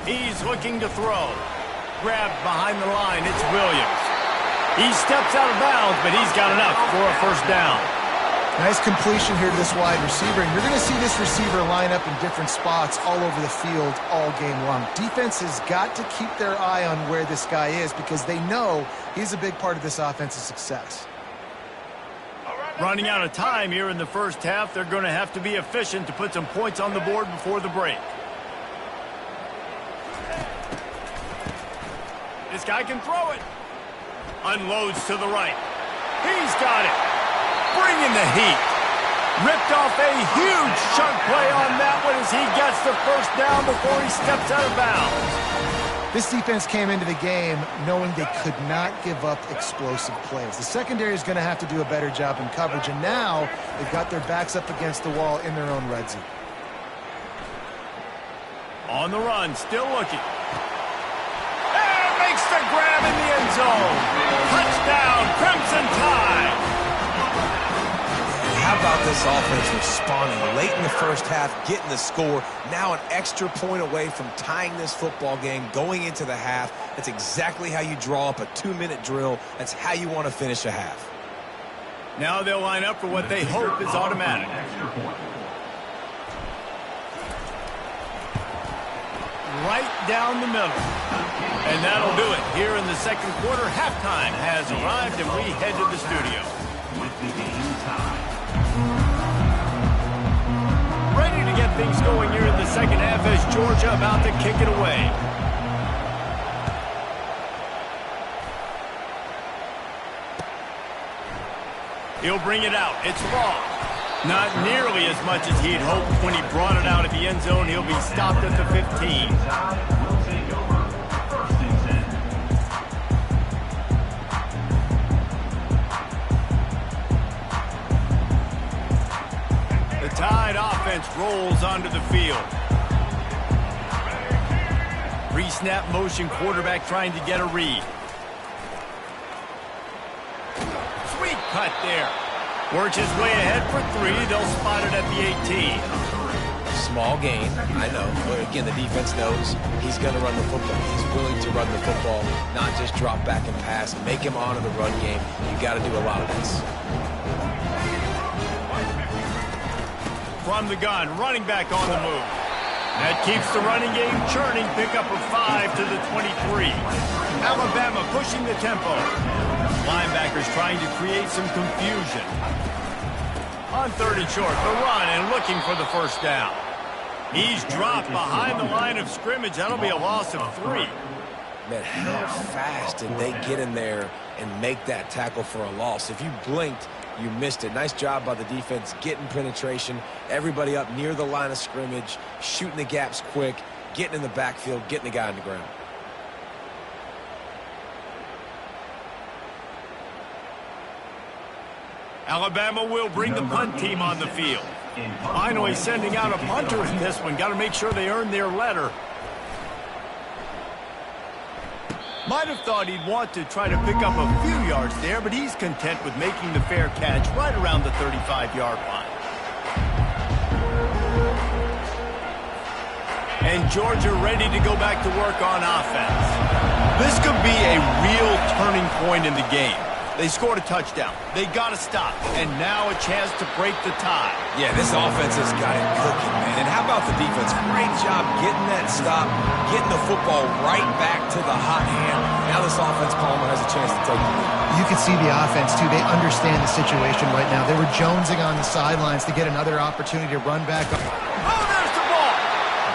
He's looking to throw. Grabbed behind the line, it's Williams. He steps out of bounds, but he's got enough for a 1st down. Nice completion here to this wide receiver, and you're going to see this receiver line up in different spots all over the field all game long. Defense has got to keep their eye on where this guy is because they know he's a big part of this offense's success. Running out of time here in the 1st half, they're going to have to be efficient to put some points on the board before the break. This guy can throw it. Unloads to the right. He's got it. Bringing the heat. Ripped off a huge chunk play on that one as he gets the 1st down before he steps out of bounds. This defense came into the game knowing they could not give up explosive plays. The secondary is going to have to do a better job in coverage, and now they've got their backs up against the wall in their own red zone. On the run, still looking. And makes the grab in the end zone. Touchdown, Crimson Tide. How about this offense responding late in the 1st half, getting the score, now an extra point away from tying this football game, going into the half. That's exactly how you draw up a 2-minute drill. That's how you want to finish a half. Now they'll line up for what they hope is automatic. right down the middle. And that'll do it. Here in the second quarter, halftime has arrived, and we head to the studio. With the game tied. Ready to get things going here in the second half as Georgia about to kick it away. He'll bring it out. It's long. Not nearly as much as he'd hoped when he brought it out at the end zone. He'll be stopped at the 15. Will take over. First and 10. The Tide offense rolls onto the field. Pre-snap motion, quarterback trying to get a read. Sweet cut there. Works his way ahead for 3. They'll spot it at the 18. Small gain, I know. But again, the defense knows he's going to run the football. He's willing to run the football, not just drop back and pass. Make him honor the run game. You got to do a lot of this. From the gun, running back on the move. That keeps the running game churning. Pickup of 5 to the 23. Alabama pushing the tempo. Linebackers trying to create some confusion. On 3rd and short, the run and looking for the first down. He's dropped behind the line of scrimmage. That'll be a loss of 3. Man, how fast did they get in there and make that tackle for a loss? If you blinked, you missed it. Nice job by the defense getting penetration. Everybody up near the line of scrimmage, shooting the gaps quick, getting in the backfield, getting the guy on the ground. Alabama will bring the punt team on the field. Finally sending out a punter in this one. Got to make sure they earn their letter. Might have thought he'd want to try to pick up a few yards there, but he's content with making the fair catch right around the 35-yard line. And Georgia ready to go back to work on offense. This could be a real turning point in the game. They scored a touchdown. They got to stop. And now a chance to break the tie. Yeah, this offense has got it cooking, man. And how about the defense? Great job getting that stop, getting the football right back to the hot hand. Now this offense, Palmer, has a chance to take the lead. You can see the offense, too. They understand the situation right now. They were jonesing on the sidelines to get another opportunity to run back up. Oh, there's the ball.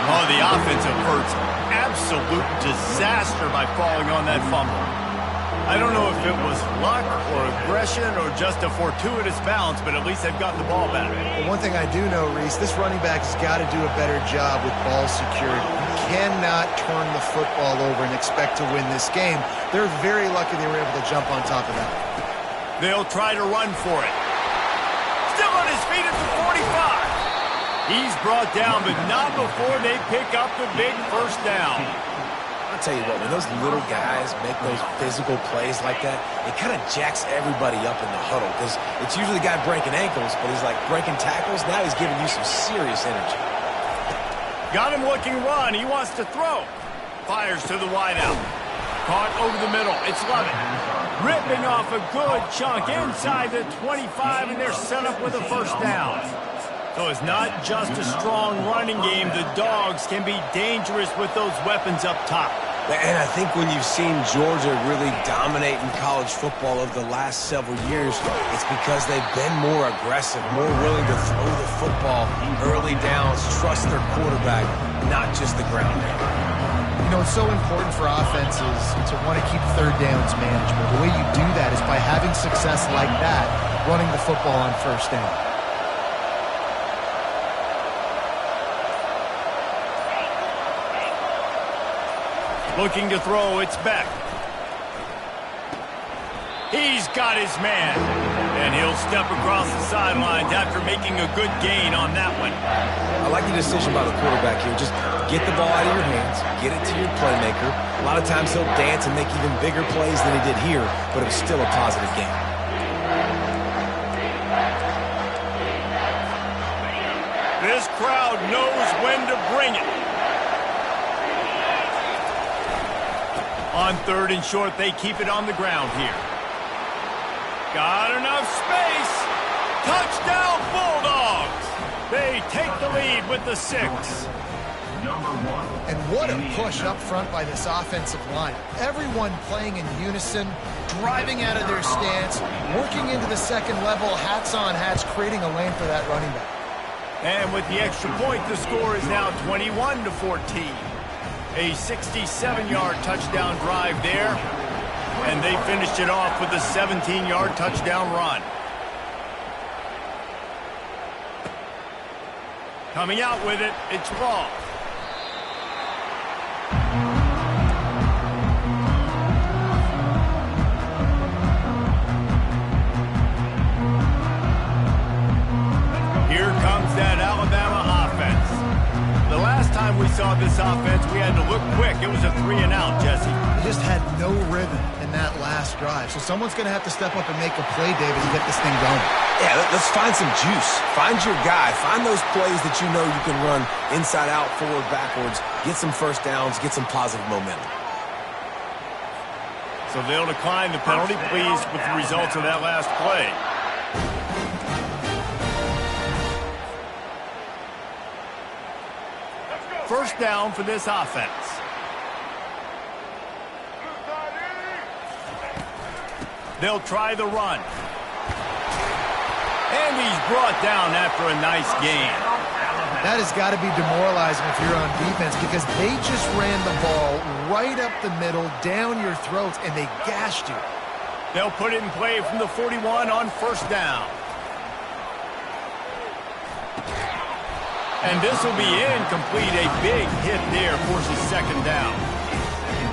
Oh, the offensive hurts. Absolute disaster by falling on that fumble. I don't know if it was luck or aggression or just a fortuitous bounce, but at least they've gotten the ball back. Well, one thing I do know, Reese, this running back has got to do a better job with ball security. You cannot turn the football over and expect to win this game. They're very lucky they were able to jump on top of that. They'll try to run for it. Still on his feet at the 45. He's brought down, but not before they pick up the big first down. I'll tell you what, when those little guys make those physical plays like that, it kind of jacks everybody up in the huddle because it's usually the guy breaking ankles, but he's like breaking tackles. Now he's giving you some serious energy. Got him looking run. He wants to throw. Fires to the wideout. Caught over the middle. It's Lovett. Ripping off a good chunk inside the 25, and they're set up with a first down. So it's not just a strong running game. The Dogs can be dangerous with those weapons up top. And I think when you've seen Georgia really dominate in college football over the last several years, it's because they've been more aggressive, more willing to throw the football early downs, trust their quarterback, not just the ground game. You know, it's so important for offenses to want to keep third downs manageable. The way you do that is by having success like that, running the football on first down. Looking to throw, it's Beck. He's got his man. And he'll step across the sidelines after making a good gain on that one. I like the decision by the quarterback here. Just get the ball out of your hands, get it to your playmaker. A lot of times he'll dance and make even bigger plays than he did here, but it was still a positive game. This crowd knows when to bring it. On 3rd and short, they keep it on the ground here. Got enough space. Touchdown, Bulldogs. They take the lead with the 6. And what a push up front by this offensive line. Everyone playing in unison, driving out of their stance, working into the second level, hats on hats, creating a lane for that running back. And with the extra point, the score is now 21-14. A 67-yard touchdown drive there, and they finished it off with a 17-yard touchdown run. Coming out with it, it's Raw. Here comes that Alabama offense. The last time we saw this offense, we had to look quick. It was a 3-and-out, Jesse. They just had no rhythm in that last drive. So someone's going to have to step up and make a play, David, to get this thing going. Yeah, let's find some juice. Find your guy. Find those plays that you know you can run inside out, forward, backwards. Get some first downs. Get some positive momentum. So they'll decline the penalty, pleased with the results of that last play. First down for this offense. They'll try the run. And he's brought down after a nice gain. That has got to be demoralizing if you're on defense because they just ran the ball right up the middle, down your throats, and they gashed you. They'll put it in play from the 41 on first down. And this will be incomplete. A big hit there forces second down.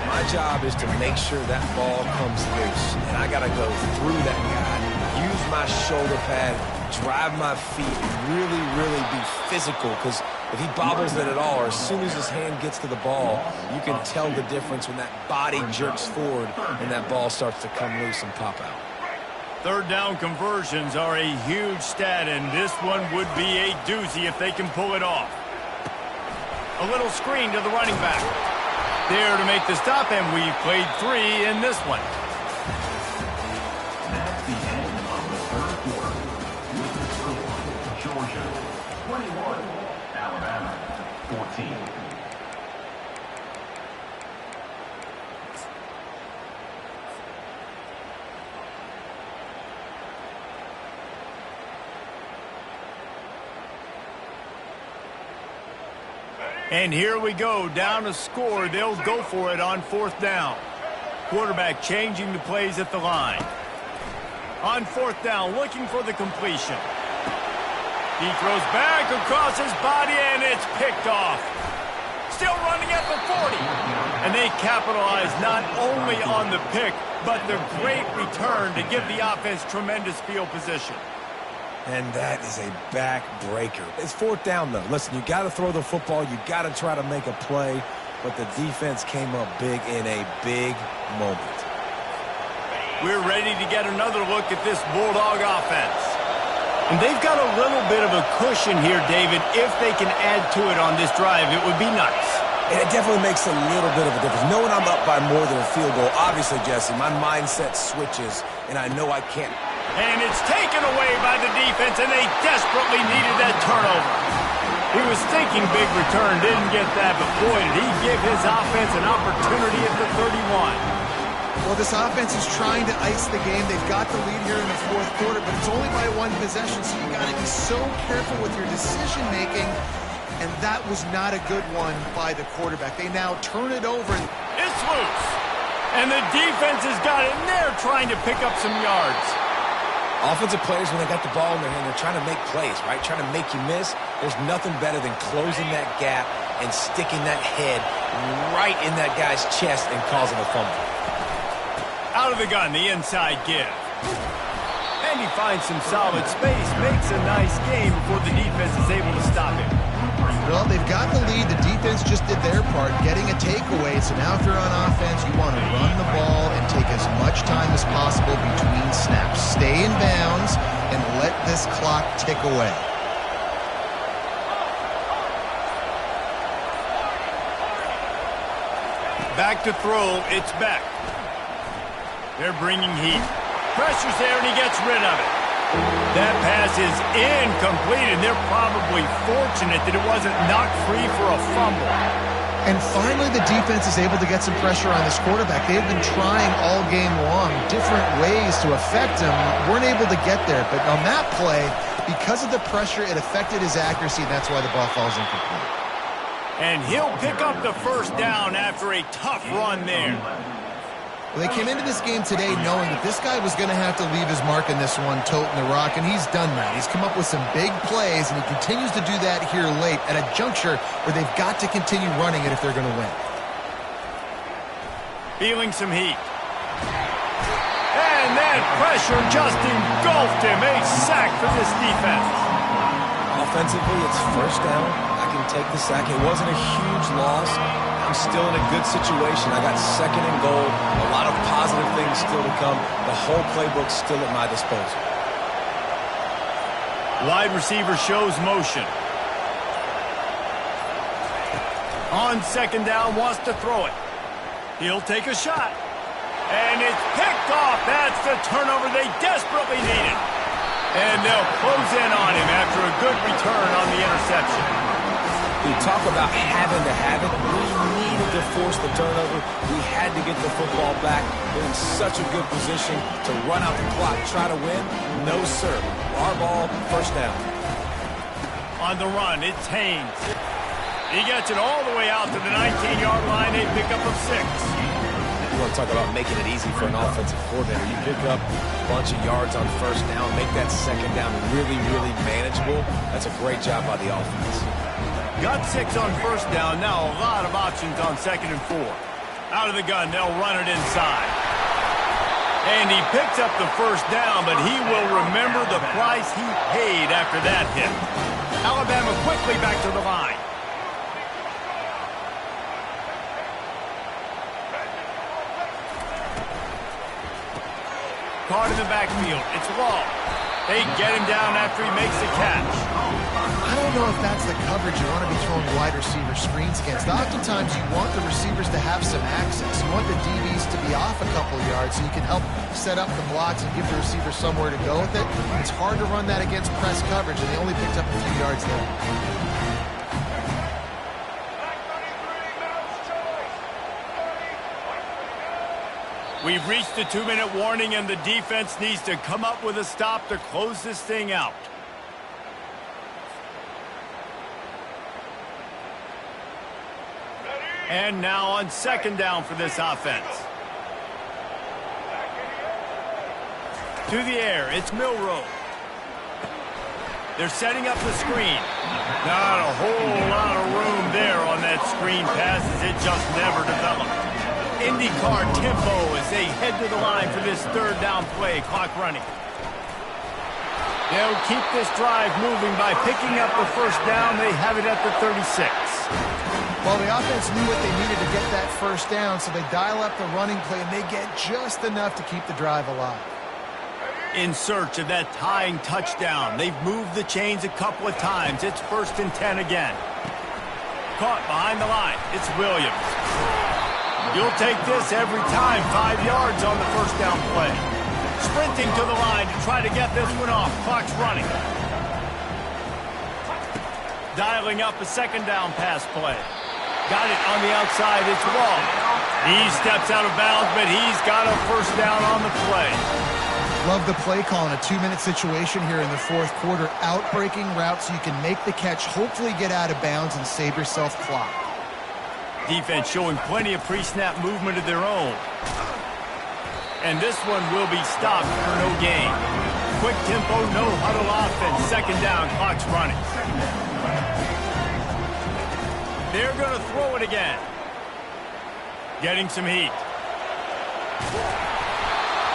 My job is to make sure that ball comes loose. And I got to go through that guy, use my shoulder pad, drive my feet, really, really be physical. Because if he bobbles it at all, or as soon as his hand gets to the ball, you can tell the difference when that body jerks forward and that ball starts to come loose and pop out. Third down conversions are a huge stat, and this one would be a doozy if they can pull it off. A little screen to the running back. There to make the stop, and we played 3 in this one. That's the end of the third quarter. With the score, Georgia 21, Alabama 14. And here we go, down to score. They'll go for it on fourth down. Quarterback changing the plays at the line. On fourth down, looking for the completion. He throws back across his body, and it's picked off. Still running at the 40. And they capitalize not only on the pick, but the great return to give the offense tremendous field position. And that is a backbreaker. It's fourth down, though. Listen, you got to throw the football. You got to try to make a play. But the defense came up big in a big moment. We're ready to get another look at this Bulldog offense. And they've got a little bit of a cushion here, David. If they can add to it on this drive, it would be nice. And it definitely makes a little bit of a difference. Knowing I'm up by more than a field goal, obviously, Jesse, my mindset switches, and I know I can't. And it's taken away by the defense, and they desperately needed that turnover. He was thinking big return, didn't get that, but boy, did he give his offense an opportunity at the 31. Well, this offense is trying to ice the game. They've got the lead here in the fourth quarter, but it's only by one possession, so you got to be so careful with your decision-making, and that was not a good one by the quarterback. They now turn it over. It's loose, and the defense has got it, and they're trying to pick up some yards. Offensive players, when they got the ball in their hand, they're trying to make plays, right? Trying to make you miss. There's nothing better than closing that gap and sticking that head right in that guy's chest and causing a fumble. Out of the gun, the inside give. And he finds some solid space, makes a nice game before the defense is able to stop him. Well, they've got the lead. The defense just did their part, getting a takeaway. So now if you're on offense, you want to run the ball and take as much time as possible between snaps. Stay in bounds and let this clock tick away. Back to throw, it's Beck. They're bringing heat. Pressure's there, and he gets rid of it. That pass is incomplete, and they're probably fortunate that it wasn't knocked free for a fumble. And finally, the defense is able to get some pressure on this quarterback. They've been trying all game long different ways to affect him. Weren't able to get there. But on that play, because of the pressure, it affected his accuracy, and that's why the ball falls incomplete. And he'll pick up the first down after a tough run there. Well, they came into this game today knowing that this guy was going to have to leave his mark in this one, toting the rock, and he's done that. He's come up with some big plays, and he continues to do that here late at a juncture where they've got to continue running it if they're going to win. Feeling some heat. And that pressure just engulfed him. A sack for this defense. Offensively, it's first down. I can take the sack. It wasn't a huge loss. I'm still in a good situation. I got second and goal. A lot of positive things still to come. The whole playbook's still at my disposal. Wide receiver shows motion. On second down, wants to throw it. He'll take a shot. And it's picked off. That's the turnover they desperately needed. And they'll close in on him after a good return on the interception. We talk about having to have it. We needed to force the turnover. We had to get the football back. We're in such a good position to run out the clock, try to win. No, sir. Our ball, first down. On the run, it's Haynes. He gets it all the way out to the 19-yard line, a pickup of 6. You want to talk about making it easy for an offensive coordinator. You pick up a bunch of yards on first down, make that second down really, really manageable. That's a great job by the offense. Got 6 on first down. Now a lot of options on second and 4. Out of the gun, they'll run it inside. And he picks up the first down, but he will remember the price he paid after that hit. Alabama quickly back to the line. Caught in the backfield. It's Law. They get him down after he makes the catch. I don't know if that's the coverage you want to be throwing wide receiver screens against. Oftentimes, you want the receivers to have some access. You want the DBs to be off a couple yards so you can help set up the blocks and give the receiver somewhere to go with it. It's hard to run that against press coverage, and they only picked up a few yards there. We've reached the 2-minute warning, and the defense needs to come up with a stop to close this thing out. And now on second down for this offense. To the air, it's Milroe. They're setting up the screen. Not a whole lot of room there on that screen pass, as it just never developed. IndyCar tempo as they head to the line for this third down play. Clock running. They'll keep this drive moving by picking up the first down. They have it at the 36. Well, the offense knew what they needed to get that first down, so they dial up the running play, and they get just enough to keep the drive alive. In search of that tying touchdown. They've moved the chains a couple of times. It's 1st and 10 again. Caught behind the line. It's Williams. You'll take this every time. 5 yards on the first down play. Sprinting to the line to try to get this one off. Clock's running. Dialing up a second down pass play. Got it on the outside. It's Wall. He steps out of bounds, but he's got a first down on the play. Love the play call in a 2-minute situation here in the fourth quarter. Out-breaking route so you can make the catch, hopefully get out of bounds, and save yourself clock. Defense showing plenty of pre-snap movement of their own. And this one will be stopped for no gain. Quick tempo, no huddle offense. Second down, clock's running. They're going to throw it again. Getting some heat.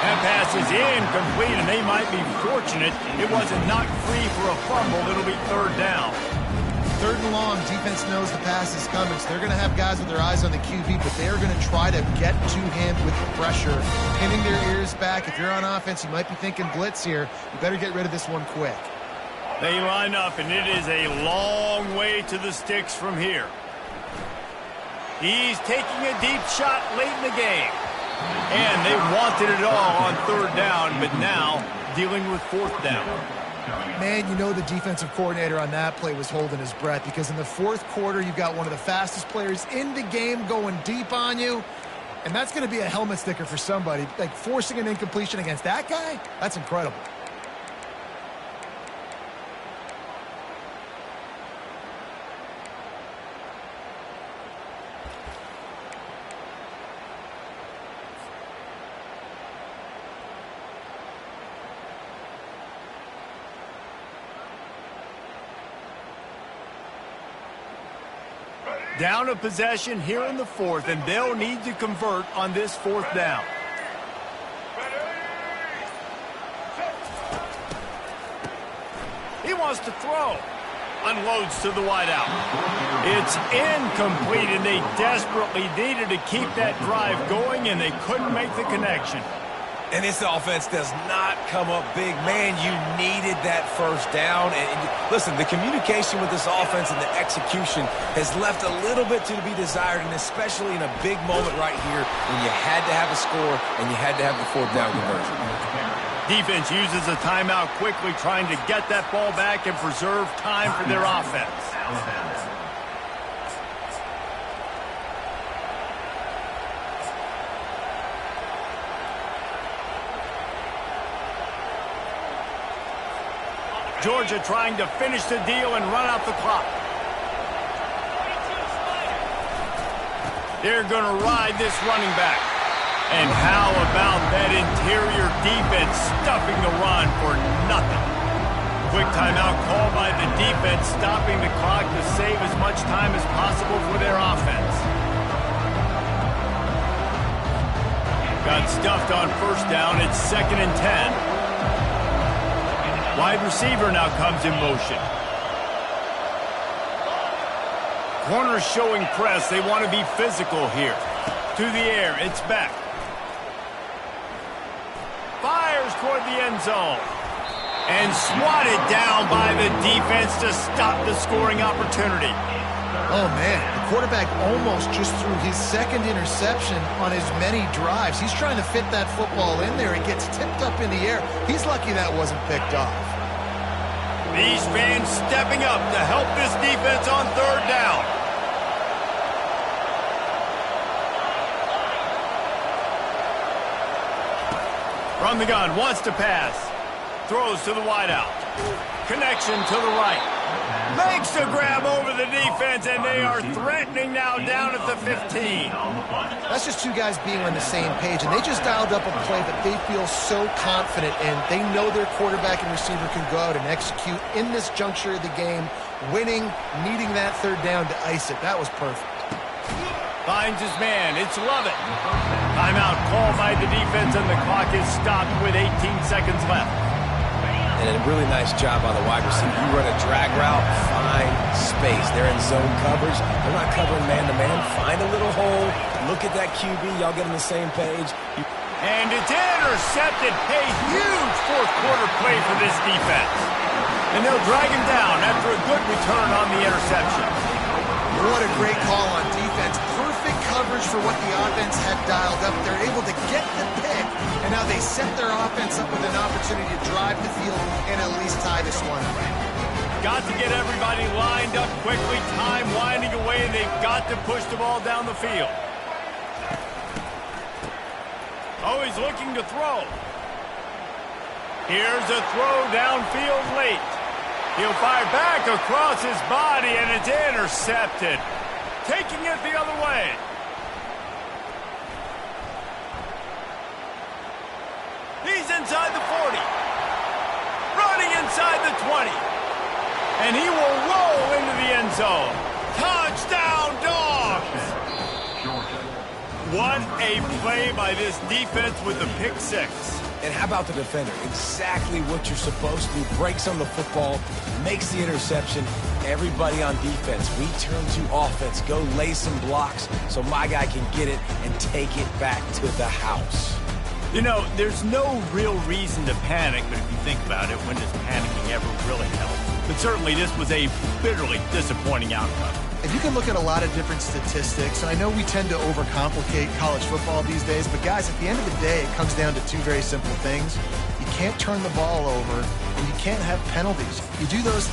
That pass is incomplete, and they might be fortunate it wasn't knocked free for a fumble. It'll be third down. Third and long, defense knows the pass is coming, so they're going to have guys with their eyes on the QB, but they're going to try to get to him with the pressure, pinning their ears back. If you're on offense, you might be thinking blitz here. You better get rid of this one quick. They line up, and it is a long way to the sticks from here. He's taking a deep shot late in the game. And they wanted it all on third down, but now dealing with fourth down. Man, you know the defensive coordinator on that play was holding his breath, because in the fourth quarter, you've got one of the fastest players in the game going deep on you, and that's going to be a helmet sticker for somebody. Like, forcing an incompletion against that guy, that's incredible. Down a possession here in the fourth, and they'll need to convert on this fourth down. He wants to throw. Unloads to the wideout. It's incomplete, and they desperately needed to keep that drive going, and they couldn't make the connection. And this offense does not come up big. Man, you needed that first down. And listen, the communication with this offense and the execution has left a little bit to be desired, and especially in a big moment right here when you had to have a score and you had to have the fourth down conversion. Defense uses a timeout quickly, trying to get that ball back and preserve time for their offense. Georgia trying to finish the deal and run out the clock. They're going to ride this running back. And how about that interior defense stuffing the run for nothing? Quick timeout call by the defense, stopping the clock to save as much time as possible for their offense. Got stuffed on first down. It's 2nd and 10. Wide receiver now comes in motion. Corners showing press. They want to be physical here. To the air. It's back. Fires toward the end zone. And swatted down by the defense to stop the scoring opportunity. Oh, man, the quarterback almost just threw his second interception on as many drives. He's trying to fit that football in there. It gets tipped up in the air. He's lucky that wasn't picked off. These fans stepping up to help this defense on third down. From the gun, wants to pass. Throws to the wideout. Connection to the right. Makes the grab over the defense, and they are threatening now down at the 15. That's just two guys being on the same page, and they just dialed up a play that they feel so confident in. They know their quarterback and receiver can go out and execute in this juncture of the game, winning, needing that third down to ice it. That was perfect. Finds his man. It's Lovett. Timeout called by the defense, and the clock is stopped with 18 seconds left. And a really nice job by the wide receiver. You run a drag route, find space. They're in zone coverage. They're not covering man-to-man. Find a little hole. Look at that QB. Y'all get on the same page. And it's intercepted. A huge fourth quarter play for this defense. And they'll drag him down after a good return on the interception. What a great call on defense. Perfect coverage for what the offense had dialed up. They're able to get the pick, and now they set their offense up with an opportunity to drive the field and at least tie this one. Got to get everybody lined up quickly. Time winding away, and they've got to push the ball down the field. Oh, he's looking to throw. Here's a throw downfield late. He'll fire back across his body, and it's intercepted. Taking it the other way. He's inside the 40. Running inside the 20. And he will roll into the end zone. Touchdown, Dogs! What a play by this defense with the pick six. And how about the defender? Exactly what you're supposed to do. Breaks on the football, makes the interception. Everybody on defense, we turn to offense. Go lay some blocks so my guy can get it and take it back to the house. You know, there's no real reason to panic, but if you think about it, when does panicking ever really help? But certainly this was a bitterly disappointing outcome. And you can look at a lot of different statistics, and I know we tend to overcomplicate college football these days, but guys, at the end of the day, it comes down to two very simple things. You can't turn the ball over, and you can't have penalties. You do those.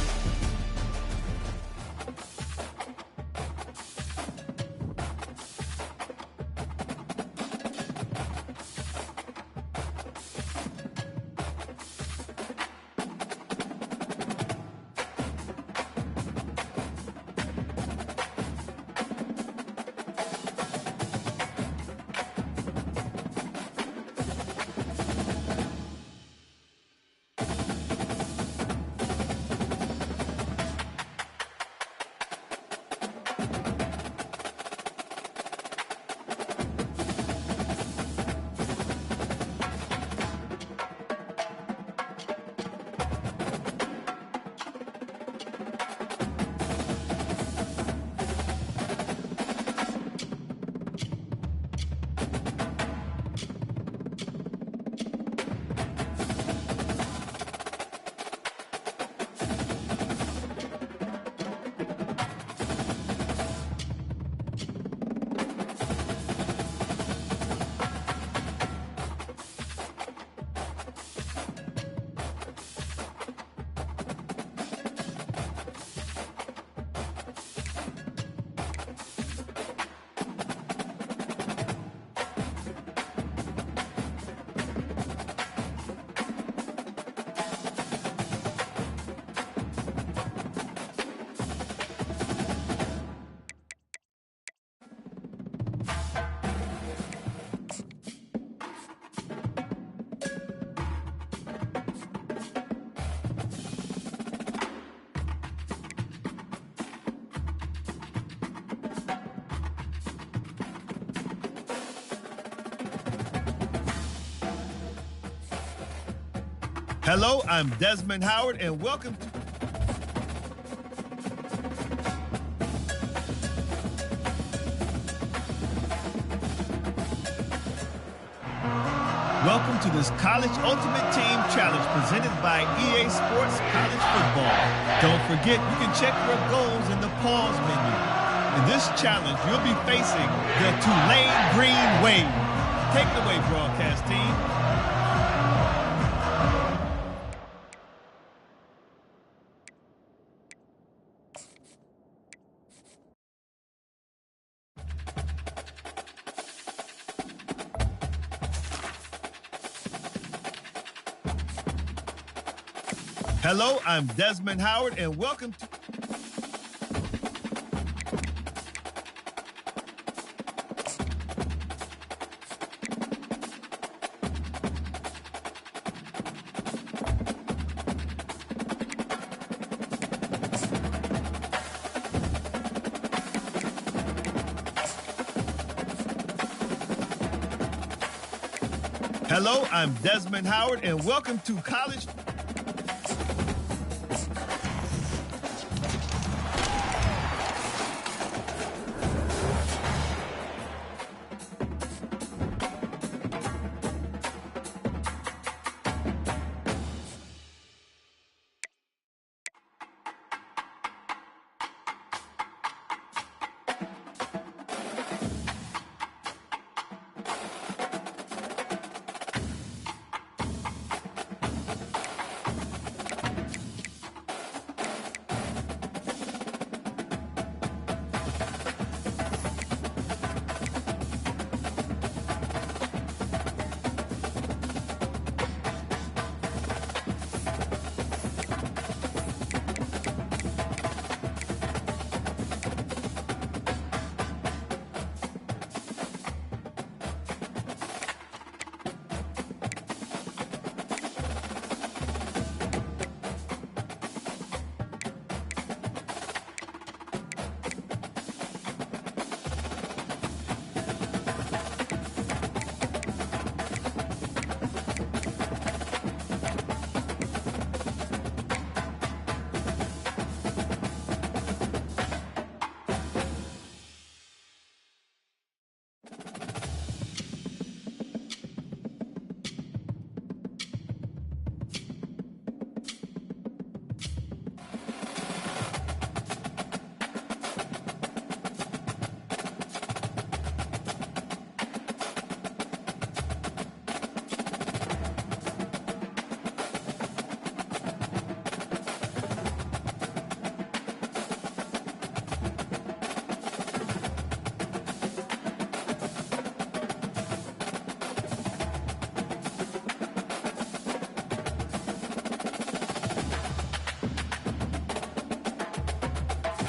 Hello, I'm Desmond Howard, and welcome to... Welcome to this College Ultimate Team Challenge presented by EA Sports College Football. Don't forget, you can check your goals in the pause menu. In this challenge, you'll be facing the Tulane Green Wave. Take it away, broadcast team. Hello, I'm Desmond Howard, and welcome to... Hello, I'm Desmond Howard, and welcome to College...